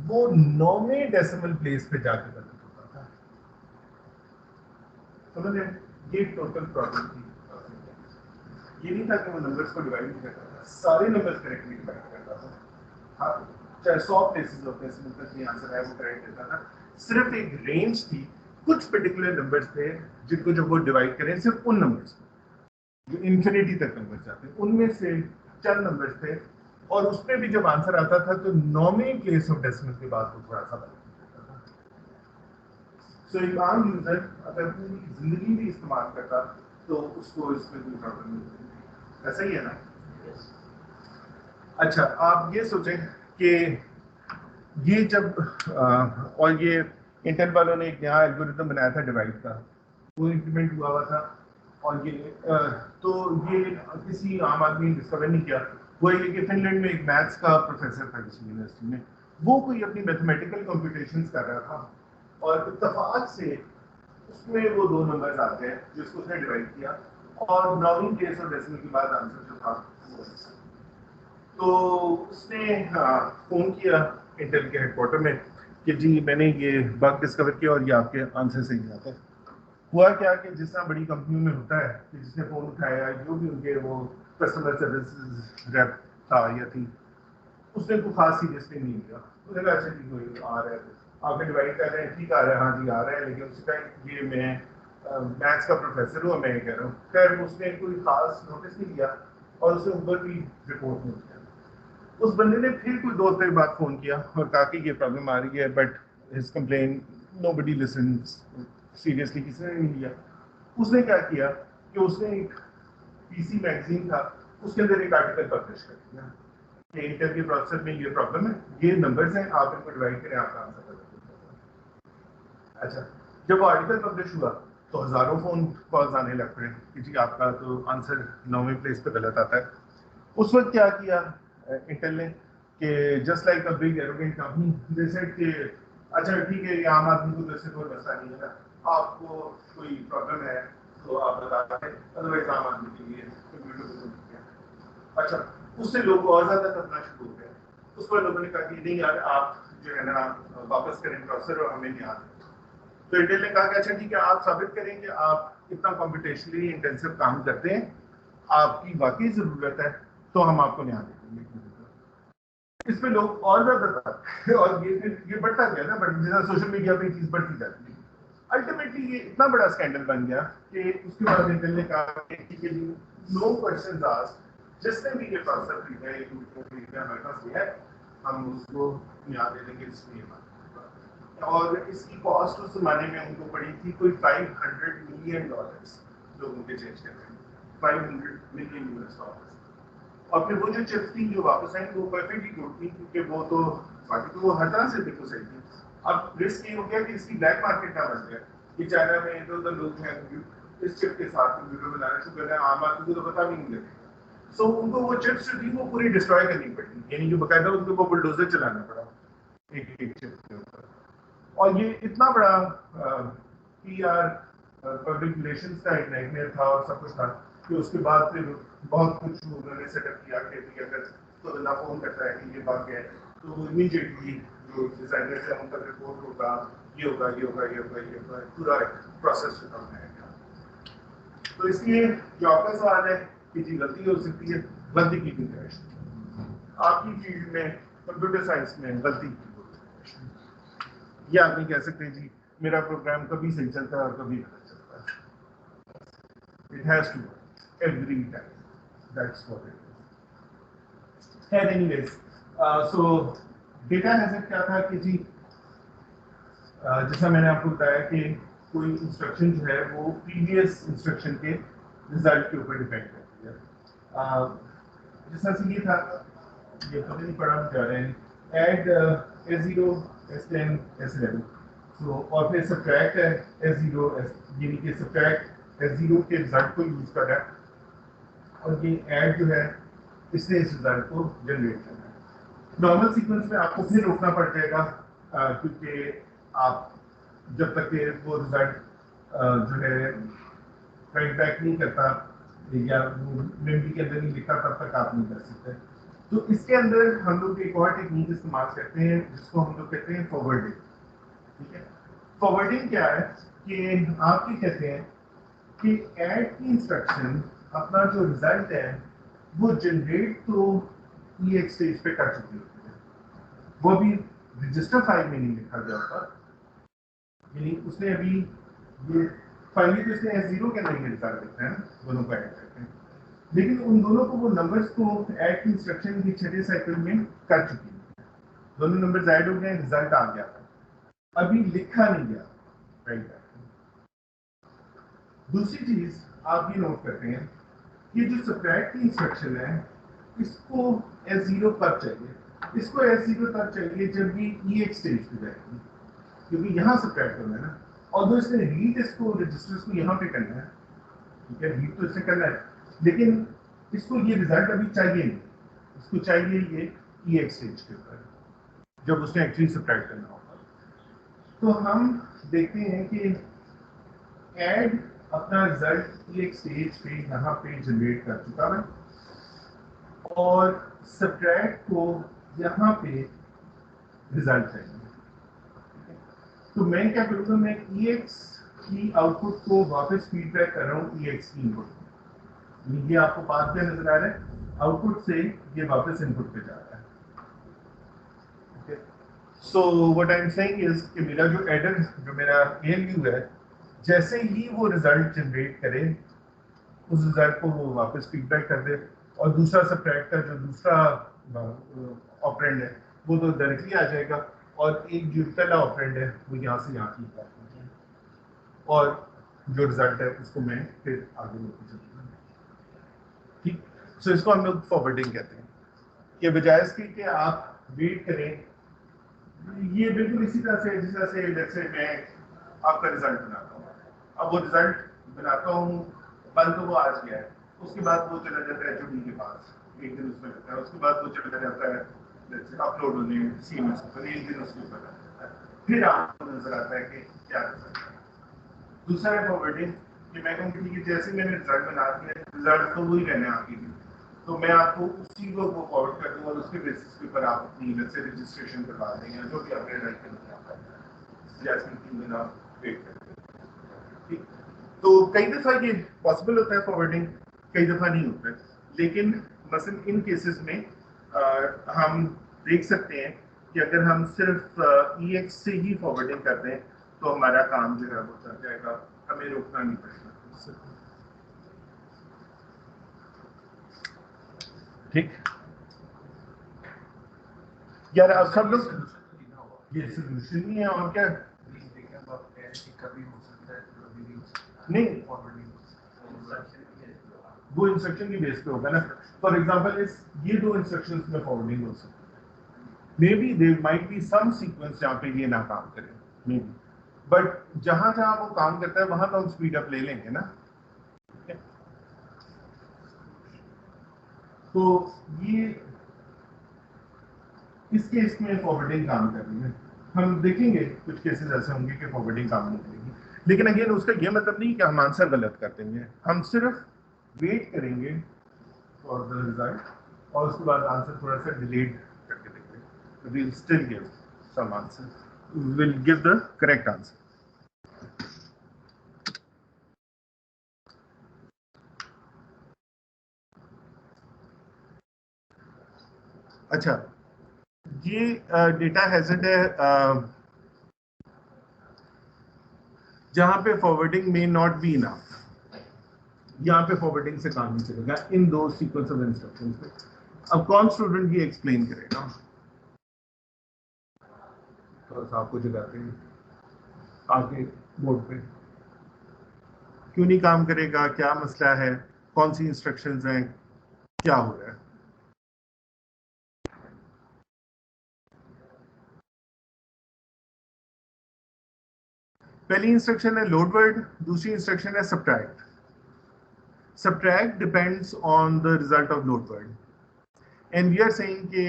وہ 9ویں ڈیسیمل پلیس پہ جا کے غلط ہوتا تھا۔ سمجھ رہے ہیں؟ یہ ٹوٹل پرابلم تھی۔ یہ نہیں تھا کہ وہ نمبرز کو ڈیوائڈ نہیں کرتا تھا، سارے نمبرز کریکٹلی ڈیوائڈ کرتا تھا۔ ہاں چاہے 100 پلیسز ہوتے ہیں، اس میں تک یہ آنسر ہے وہ کریکٹ دیتا تھا۔ صرف ایک رینج تھی، کچھ پرٹیکولر نمبرز تھے جن کو جب وہ ڈیوائڈ کریں، صرف ان نمبرز کو جو انفینٹی تک نمبر جاتے ہیں، ان میں سے چند نمبرز تھے، اور اس میں بھی جب آنسر آتا تھا تو 9ویں پلیس آف ڈیسیمل کے بعد وہ تھوڑا سا بدل دیتا تھا۔ سو ایک عام یوزر اگر پوری زندگی بھی استعمال کرتا تو اس کو اس میں کوئی پرابلم نہیں ہوتی۔ ایسا ہی ہے نا؟ اچھا آپ یہ سوچیں کہ یہ جب اور یہ انٹل والوں نے ایک نیا الگوریتم بنایا تھا ڈیوائڈ کا، وہ امپلیمنٹ ہوا ہوا تھا، اور یہ تو یہ کسی عام آدمی نے ڈسکور نہیں کیا، وہ یہ کہ فن لینڈ میں ایک میتھس کا پروفیسر تھا کسی یونیورسٹی میں، وہ کوئی اپنی میتھمیٹیکل کمپیوٹیشنز کر رہا تھا، اور اتفاق سے اس میں وہ دو نمبرز آتے ہیں جس کو اس نے ڈیوائڈ کیا، اور 9ویں پلیس اور ڈیسیمل کے بعد آنسر جو تھا تو اس نے فون کیا انٹل کے ہیڈ کوارٹر میں کہ جی میں نے یہ بگ ڈسکور کیا اور یہ آپ کے آنسر صحیح نہیں آتا ہے۔ ہوا کیا کہ جس طرح بڑی کمپنیوں میں ہوتا ہے کہ جس نے فون اٹھایا، جو بھی ان کے وہ کسٹمر سروس ریپ تھا یا تھی، اس نے کوئی خاص سیریسلی نہیں لیا، اس نے کہا اچھا جی کوئی آ رہا ہے آپ کے ڈیوائڈ کر رہے ہیں، ٹھیک آ رہا ہے، ہاں جی آ رہا ہے، لیکن اس کا یہ میں میتھس کا پروفیسر ہوں، میں یہ کہہ رہا ہوں۔ خیر اس نے کوئی خاص نوٹس نہیں لیا اور اسے اوپر بھی رپورٹ نہیں کیا۔ اس بندے نے پھر کوئی 2 دن بعد فون کیا اور کہا کہ یہ پرابلم آ رہی ہے، but his complain nobody listens, seriously کسی نے نہیں لیا۔ اس نے کیا کیا کہ اس نے ایک پی سی میگزین تھا، اس کے اندر ایک آرٹیکل پبلش کر دیا کہ انٹل کے پروسیسر میں یہ پرابلم ہے، یہ نمبرز ہیں، آپ ان کو ڈیوائڈ کریں، آپ کا آنسر اچھا جب وہ آرٹیکل پبلش ہوا تو ہزاروں فون کالز آنے لگ پڑے کہ جی آپ کا تو آنسر 9ویں پلیس پہ غلط آتا ہے. اس وقت کیا کیا انٹل نے کہ just like a big arrogant company they said کہ اچھا ٹھیک ہے یہ عام آدمی کو تو اس سے کوئی مسئلہ نہیں ہے نا, آپ کو کوئی پرابلم ہے تو آپ بتا دیں, ادروائز عام آدمی کے لیے کمپیوٹر کو. اچھا اس سے لوگ اور زیادہ کرنا شروع ہو گئے. اس پر لوگوں نے کہا کہ نہیں یار آپ جو ہے نا واپس کریں پروسیسر اور ہمیں نہیں آتے. تو انٹل نے کہا کہ اچھا ٹھیک ہے آپ ثابت کریں کہ آپ اتنا کمپٹیشنلی انٹینسو کام کرتے ہیں, آپ کی واقعی ضرورت ہے تو ہم آپ کو نیا دیں گے. اس پہ لوگ اور زیادہ تھا اور یہ بڑھتا گیا نا, بٹ جیسا سوشل میڈیا پہ چیز بڑھتی جاتی ہے. الٹیمیٹلی یہ اتنا بڑا اسکینڈل بن گیا کہ اس کے بعد انٹل نے کہا کہ نو کوشچنز آسکڈ, جس نے بھی یہ پروسیسر خریدا ہے ہمارے پاس یہ ہے, ہم اس کو نیا دے دیں گے اس لیے. اور اس کی کاسٹ اس زمانے میں ان کو پڑی تھی کوئی $500 ملین لوگوں کے چینج کرنے میں, $500 ملین. اور پھر وہ جو چپس تھی جو واپس آئیں وہ پرفیکٹلی گڈ تھی کیونکہ وہ تو باقی تو وہ ہر طرح سے بالکل صحیح تھی. اب رسک یہ ہو گیا کہ اس کی بلیک مارکیٹ نہ بن جائے کہ چائنا میں ادھر ادھر لوگ ہیں اس چپ کے ساتھ کمپیوٹر بنانا شروع کر رہے ہیں, عام آدمی کو تو پتا بھی نہیں لگے. سو ان کو وہ چپس جو تھی وہ پوری ڈسٹروائے کرنی پڑی, یعنی جو باقاعدہ ان کو وہ بلڈوزر چلانا پڑا ایک ایک چپ کے اوپر. اور یہ اتنا بڑا پی آر پبلک ریلیشنز کا ایک نائٹمیئر تھا اور سب کچھ تھا کہ اس کے بعد پھر بہت کچھ انہوں نے سیٹ اپ کیا کہ اگر تو بندہ فون کرتا ہے کہ یہ بات ہے تو امیڈیٹلی جو ڈیزائنر سے ان تک رپورٹ ہوگا, یہ ہوگا یہ ہوگا یہ ہوگا یہ ہوگا, پورا پروسیس ختم ہے. تو اس لیے جو آپ کا سوال ہے کہ جی غلطی ہو سکتی ہے, غلطی کی گنجائش آپ کی فیلڈ میں کمپیوٹر سائنس میں غلطی کی گنجائش, یہ آپ نہیں کہہ سکتے جی میرا پروگرام کبھی صحیح چلتا ہے اور کبھی غلط چلتا ہے. It has to work every time. That's what it is. And anyways, so data hazard کیا تھا کہ جی جیسا میں نے آپ کو بتایا کہ کوئی انسٹرکشن جو ہے وہ پریویس انسٹرکشن کے ریزلٹ کے اوپر ڈیپینڈ کرتی ہے. جیسا کہ یہ تھا, یہ پتہ نہیں پڑھا جا رہے ہیں, ایڈ S0 S10 S11 اور پھر سبٹریکٹ ہے S0 یعنی کہ سبٹریکٹ S0 کے ریزلٹ کو یوز کر رہا ہے, اور یہ ایڈ جو ہے اس نے اس ریزلٹ کو جنریٹ کرنا ہے. نارمل سیکوینس میں آپ کو پھر روکنا پڑ جائے گا کیونکہ آپ جب تک کہ وہ ریزلٹ جو ہے فیڈ بیک نہیں کرتا یا میموری کے اندر نہیں لکھتا تب تک آپ نہیں کر سکتے. تو اس کے اندر ہم لوگ ایک اور ٹیکنیک استعمال کرتے ہیں جس کو ہم لوگ کہتے ہیں فارورڈنگ. ٹھیک ہے, فارورڈنگ کیا ہے کہ آپ یہ کہتے ہیں کہ ایڈ کی انسٹرکشن اپنا جو ریزلٹ ہے وہ جنریٹ تو ای ایکس اسٹیج پہ کر چکی ہوتی ہے, وہ بھی رجسٹر فائل میں نہیں لکھا گیا ہوتا, یعنی اس نے ابھی یہ فائنلی تو اس نے S0 کے اندر ہی ریزلٹ لکھا ہے, دونوں کو ایڈ کرتے ہیں, لیکن ان دونوں کو وہ نمبرز کو ایڈ کی انسٹرکشن کی چھٹے سائیکل میں کر چکی ہے. دونوں نمبرز ایڈ ہو گئے, ریزلٹ آ گیا, ابھی لکھا نہیں گیا رائٹ. دوسری چیز آپ یہ نوٹ کرتے ہیں کہ جو سبٹریکٹ کی انسٹرکشن ہے اس کو S0 پر چاہیے, اس کو S0 تک چاہیے جب بھی ای ایکس اسٹیج پہ جائے گی, کیونکہ یہاں سبٹریکٹ کرنا ہے نا, اور جو اس نے ریڈ اس کو رجسٹرز کو یہاں پہ کرنا ہے, ٹھیک ہے, ریڈ تو اس نے کرنا ہے لیکن اس کو یہ ریزلٹ ابھی چاہیے نہیں, اس کو چاہیے یہ ای ایکس اسٹیج کے اوپر جب اس نے ایکچولی سبٹریکٹ کرنا ہوگا. تو ہم دیکھتے ہیں کہ ایڈ اپنا ریزلٹ ای ایکس اسٹیج پہ یہاں پہ جنریٹ کر چکا ہے اور سبٹریکٹ کو یہاں پہ ریزلٹ چاہیے. تو میں کیا کروں گا, میں ای ایکس کی آؤٹ پٹ کو واپس فیڈ بیک کر رہا ہوں ای ایکس کی ان پٹ کو, یہ آپ کو پاس پہ نظر آ رہا ہے, آؤٹ پٹ سے یہ واپس ان پٹ پہ جا رہا ہے. So what I am seeing is کہ میرا جو ایڈر جو میرا اے ایم یو ہے جیسے ہی وہ ریزلٹ جنریٹ کرے اس ریزلٹ کو وہ واپس فیڈ بیک کر دے, اور دوسرا سبٹریکٹ کا جو دوسرا آپرینڈ ہے وہ تو ڈائریکٹلی آ جائے گا, اور ایک جو پہلا آپرینڈ ہے وہ یہاں سے یہاں کی ہے, اور جو ریزلٹ ہے اس کو میں پھر آگے لے کے چلوں گا. ٹھیک, سو اس کو ہم لوگ فارورڈنگ کہتے ہیں کہ بجائے اس کے کہ آپ ویٹ کریں, یہ بالکل اسی طرح سے جس طرح سے جیسے میں आपका रिजल्ट बनाता हूँ। अब वो रिजल्ट बनाता हूँ, बन तो वो आज गया है, उसके बाद वो चला जाता है HOD के पास, एक दिन उसमें लगता है, उसके बाद वो चला जाता है अपलोड होने CMS पर, एक दिन उसके ऊपर लगता है, फिर आपको नजर आता है कि क्या कर सकते हैं। दूसरा है फॉरवर्डिंग, कि मैं कहूँ कि जैसे मैंने रिजल्ट बना दिया, रिजल्ट तो वही रहने आपके लिए, तो मैं आपको उसी को फॉरवर्ड कर दूँ और उसके बेसिस के ऊपर आप अपनी से रजिस्ट्रेशन करवा दें या जो भी आपने राइट करना चाहता है, जैसे 3 दिन आप वेट करते हैं। ठीक, तो कई दफ़ा ये पॉसिबल होता है फॉरवर्डिंग, कई दफ़ा नहीं होता है, लेकिन मसलन इन केसेस में हम देख सकते हैं कि अगर हम सिर्फ EX से ही फॉरवर्डिंग करते हैं तो हमारा काम जो है वो चल जाएगा, हमें रोकना नहीं पड़ेगा। ठीक यार, अब सब लोग ये सोल्यूशन नहीं है और क्या नहीं, वो इंस्ट्रक्शन की बेस पे होगा ना। फॉर एग्जांपल इस ये 2 इंस्ट्रक्शंस में फॉरवर्डिंग हो सकती है, maybe there might be some sequence जहाँ पे ये ना काम करे, मे बी, बट जहाँ जहाँ वो काम करता है वहां तो हम स्पीड अप ले लेंगे ना। तो ये इस केस में फॉरवर्डिंग काम कर रही है, हम देखेंगे कुछ केसेस ऐसे होंगे कि फॉरवर्डिंग काम नहीं करेगी, लेकिन अगेन उसका ये मतलब नहीं कि हम आंसर गलत कर देंगे, हम सिर्फ वेट करेंगे फॉर द रिजल्ट और उसके बाद आंसर थोड़ा सा डिलेड करके देंगे, we will still give some answer, will give the correct answer. अच्छा, ये डेटा हैजर्ड है जहां पे forwarding may not be enough, यहाँ पे फॉरवर्डिंग से काम नहीं चलेगा इन 2 सीक्वेंस ऑफ इंस्ट्रक्शंस पे। अब कौन स्टूडेंट ये एक्सप्लेन करेगा, तो आपको जगाते हैं आगे बोर्ड पे, क्यों नहीं काम करेगा, क्या मसला है, कौन सी इंस्ट्रक्शंस हैं, क्या हो रहा है। पहली इंस्ट्रक्शन है लोड वर्ड, दूसरी इंस्ट्रक्शन है subtract. Subtract depends on the result of load word, and we are saying कि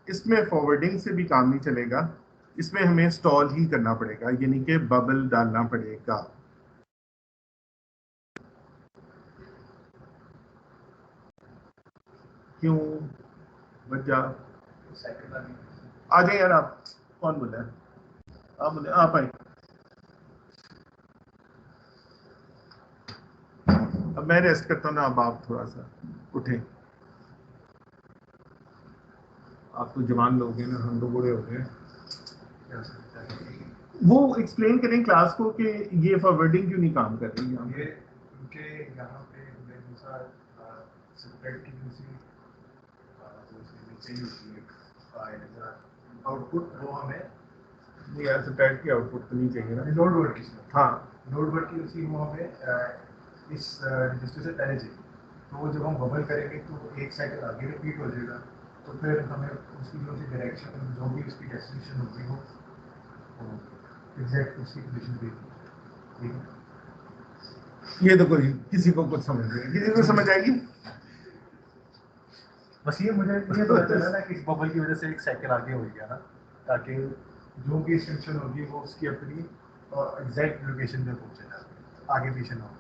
इसमें फॉरवर्डिंग से भी काम नहीं चलेगा, इसमें हमें स्टॉल ही करना पड़ेगा, यानी कि बबल डालना पड़ेगा। क्यों, वजह आ जाए यार, आप कौन बोला है, आप बोले, आप आए। अब मैं रेस्ट करता हूँ ना, अब आप थोड़ा सा उठे, आप तो जवान लोग हैं ना, हम तो बूढ़े हो गए। वो एक्सप्लेन करें क्लास को कि ये फॉरवर्डिंग क्यों नहीं काम कर रही है, उनके यहाँ पे सेपरेट की आउटपुट वो हमें नहीं यार, सब्ट्रैक्ट की आउटपुट तो नहीं चाहिए ना, लोड वर्ड की, हाँ लोड वर्ड की उसी वो हमें इस रजिस्टर से पहले चाहिए, तो वो जब हम बबल करेंगे तो एक साइकिल आगे रिपीट हो जाएगा, तो फिर हमें उसकी जो सी डायरेक्शन जो भी उसकी डेस्टिनेशन होगी वो एग्जैक्ट उसकी कंडीशन पे, ठीक है। ये तो कोई किसी को कुछ समझ नहीं, किसी को समझ आएगी। बस ये मुझे ये पता चला ना कि इस बबल की वजह से एक साइकिल आगे हो गया ना, ताकि जो भी इंस्ट्रक्शन होगी वो उसकी अपनी एग्जैक्ट लोकेशन पे पहुंचेगा, आगे पीछे ना हो।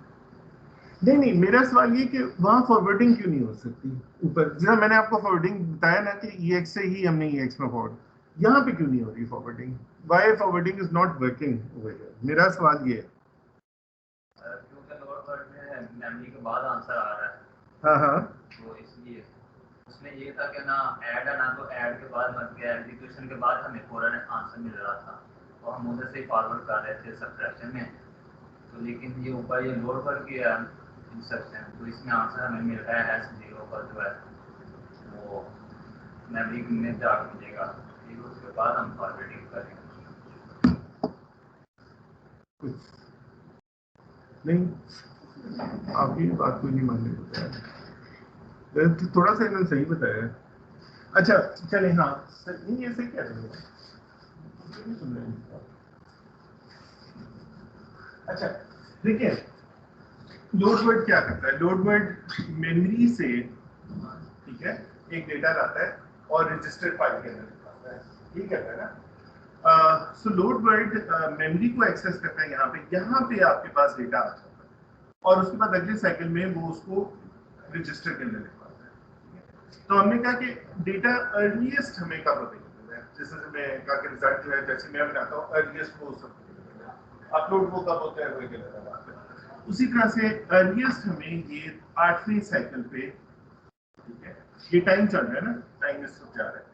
नहीं नहीं, मेरा सवाल ये कि वहाँ फॉरवर्डिंग क्यों नहीं हो सकती ऊपर, जहाँ मैंने आपको फॉरवर्डिंग बताया ना कि EX से ही हमने EX में फॉरवर्ड, यहाँ पे क्यों नहीं हो रही forwarding, why forwarding is not working over here, मेरा सवाल ये है। क्योंकि लोअर थर्ड में मेमोरी के बाद आंसर आ रहा है, हाँ हाँ, तो इसलिए उसमें ये था कि ना ऐड है ना, तो ऐड के बाद मत गया, एग्जीक्यूशन के बाद हमें फौरन आंसर मिल रहा था, तो हम उधर से फॉरवर्ड कर रहे थे सब्ट्रैक्शन में, तो लेकिन ये ऊपर ये लोड पर किया इंस्ट्रक्शन, तो इसमें आंसर हमें मिल रहा है S0 पर जो है वो मेमोरी में जाकर मिलेगा, फिर उसके बाद हम फॉरवर्डिंग करेंगे। नहीं आपकी बात कोई नहीं मानने को तैयार, थोड़ा सा इन्होंने सही बताया। अच्छा चले, हाँ सर, नहीं ऐसे क्या करेंगे, सुन रहे हैं अच्छा देखिए लोड वर्ड क्या करता है, लोड वर्ड मेमोरी से ठीक है एक डेटा लाता है और रजिस्टर फाइल के अंदर लिखवाता है, ये कहता है ना। सो लोड वर्ड मेमोरी को एक्सेस करता है, यहाँ पे आपके पास डेटा आ जाता है और उसके बाद अगले साइकिल में वो उसको रजिस्टर के अंदर लिखवाता है। तो हमने कहा कि डेटा अर्लीस्ट हमें कब अवेलेबल है, जैसे मैं कहा कि रिजल्ट जो है जैसे मैं बनाता हूँ अर्लीस्ट वो सब अपलोड वो कब होता है वही बात है। उसी तरह से अर्लीस्ट हमें ये 8वें साइकिल पे, ठीक है ये टाइम चल रहा है ना, टाइम इस वक्त जा रहा है,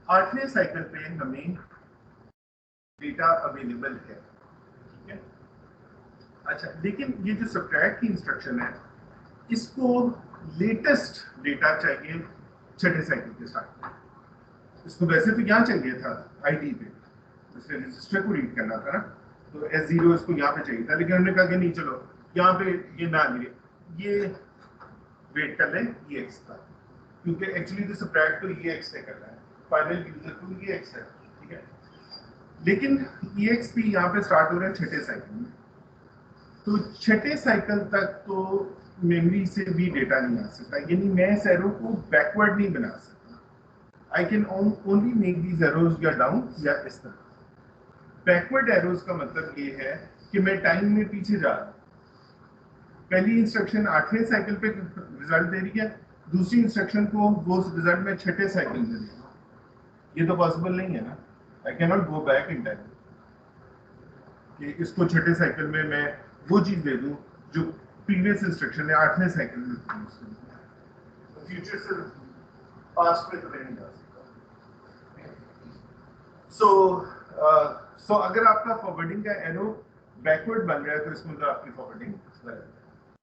8वें साइकिल पे हमें डेटा अवेलेबल है, ठीक है। अच्छा लेकिन ये जो सब्ट्रैक्ट की इंस्ट्रक्शन है इसको लेटेस्ट डेटा चाहिए छठे साइकिल के साथ। इसको वैसे तो यहाँ चाहिए था आईडी पे, इसलिए रजिस्टर को रीड करना था ना, तो S0 इसको यहाँ पे चाहिए था, लेकिन हमने कहा कि नहीं चलो यहाँ पे ये ना लिए, ये वेट कर लें EX का, क्योंकि एक्चुअली तो सब्ट्रैक्ट तो EX से करना है, फाइनल यूजर टू EX है, ठीक है। लेकिन EX भी यहाँ पे स्टार्ट हो रहा है छठे साइकिल में, तो छठे साइकिल तक तो मेमोरी से भी डेटा नहीं आ सकता, यानी मैं इस एरो को बैकवर्ड नहीं बना सकता। I can only make these arrows या डाउन या इस तरह। बैकवर्ड एरोज का मतलब ये है कि मैं टाइम में पीछे जा रहा हूँ, पहली इंस्ट्रक्शन 8वें साइकिल पे रिजल्ट दे रही है, दूसरी इंस्ट्रक्शन को वो रिजल्ट में छठे साइकिल में देगा, ये तो पॉसिबल नहीं है ना। I can not go back in time कि इसको छठे साइकिल में मैं वो चीज दे दूं जो प्रीवियस इंस्ट्रक्शन है 8वें साइकिल में, फ्यूचर से पास्ट में तो नहीं जा सकता। सो अगर आपका फॉरवर्डिंग का एरो बैकवर्ड बन रहा है तो इसमें मतलब आपकी फॉरवर्डिंग,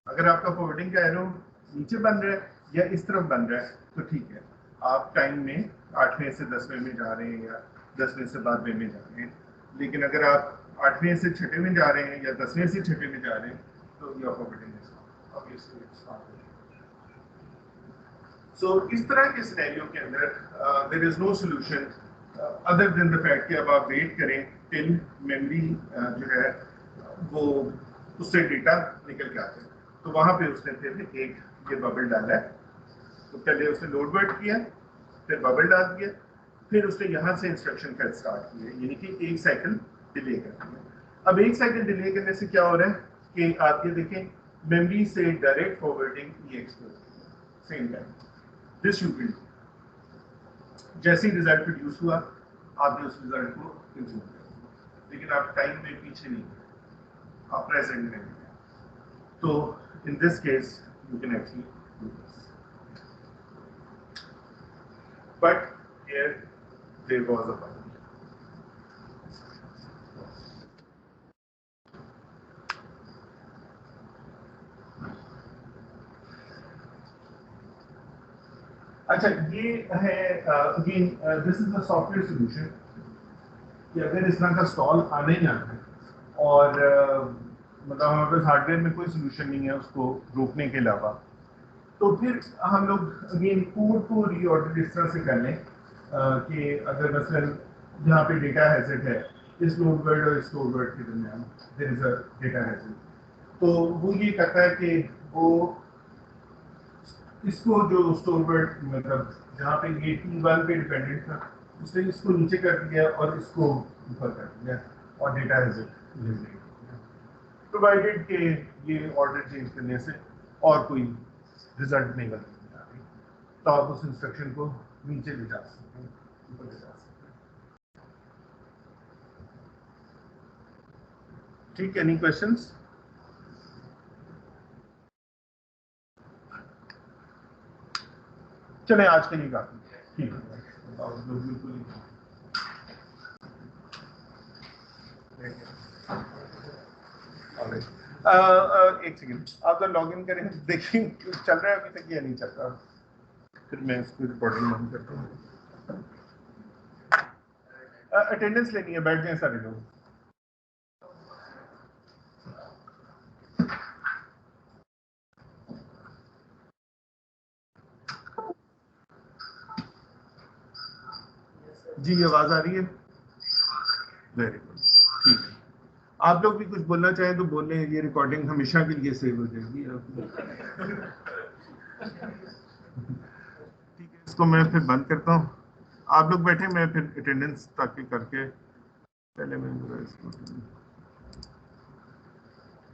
अगर आपका फॉरवर्डिंग का एरो नीचे बन रहा है या इस तरफ बन रहा है तो ठीक है, आप टाइम में 8वें से 10वें में जा रहे हैं या 10वें से 12वें में जा रहे हैं। लेकिन अगर आप 8वें से छठे में जा रहे हैं या 10वें से छठे में जा रहे हैं तो your forwarding is obviously it's not. So इस तरह के सिनेरियो के अंदर there is no solution other than the fact कि अब आप वेट करें टिल मेमोरी जो है वो उससे डेटा निकल के आते हैं। तो वहां पे उसने फिर एक ये बबल डाला है, तो पहले उसने लोड वर्ड किया, फिर बबल डाल दिया, फिर उसने यहाँ से इंस्ट्रक्शन का स्टार्ट किया, यानी कि एक साइकिल डिले कर दिया। अब एक साइकिल डिले करने से क्या हो रहा है कि आप ये देखें मेमोरी से direct forwarding EX same time, this you will do. जैसे ही रिजल्ट प्रोड्यूस हुआ आपने उस रिजल्ट को कंज्यूम किया, लेकिन आप टाइम में पीछे नहीं गए, आप प्रेजेंट में गए। तो in this case you can actually do this, but here there was a problem. अच्छा ये है again this is the software solution कि अगर इस तरह का स्टॉल आने ही आना है और मतलब हमारे पास हार्डवेयर में कोई सोल्यूशन नहीं है उसको रोकने के अलावा, तो फिर हम लोग अगेन कोड को रीऑर्डर इस तरह से कर लें कि अगर मसलन जहाँ पे डेटा हैजर्ड है इस लोड वर्ड और स्टोर वर्ड के दरमियान there is a data hazard, तो वो ये कहता है कि वो इसको जो स्टोर वर्ड मतलब जहाँ पे ये T1 पे डिपेंडेंट था उसने इसको नीचे कर दिया और इसको ऊपर कर दिया और डेटा हैजर्ड प्रोवाइडेड के ये ऑर्डर चेंज करने से और कोई रिजल्ट नहीं बदलने आ रही, तो आप उस इंस्ट्रक्शन को नीचे ले जा सकते हैं, ऊपर ले जा सकते हैं। ठीक, एनी क्वेश्चंस? चले आज के लिए काफी, ठीक है। एक सेकेंड आप लोग लॉग इन करें, देखिए चल रहा है अभी तक या नहीं चल रहा, फिर मैं इसको रिकॉर्डिंग बंद करता हूँ। अटेंडेंस लेनी है, बैठ जाए सारे लोग। जी आवाज आ रही है? वेरी गुड, ठीक है। آپ لوگ بھی کچھ بولنا چاہیں تو بولیں, یہ ریکارڈنگ ہمیشہ کے لیے سیو ہو جائے گی. ٹھیک ہے, اس کو میں پھر بند کرتا ہوں. آپ لوگ بیٹھے, میں پھر اٹینڈنس تاکہ کر کے پہلے میں اس کو.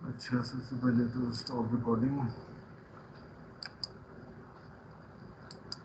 اچھا, سب سے پہلے تو اسٹاپ ریکارڈنگ.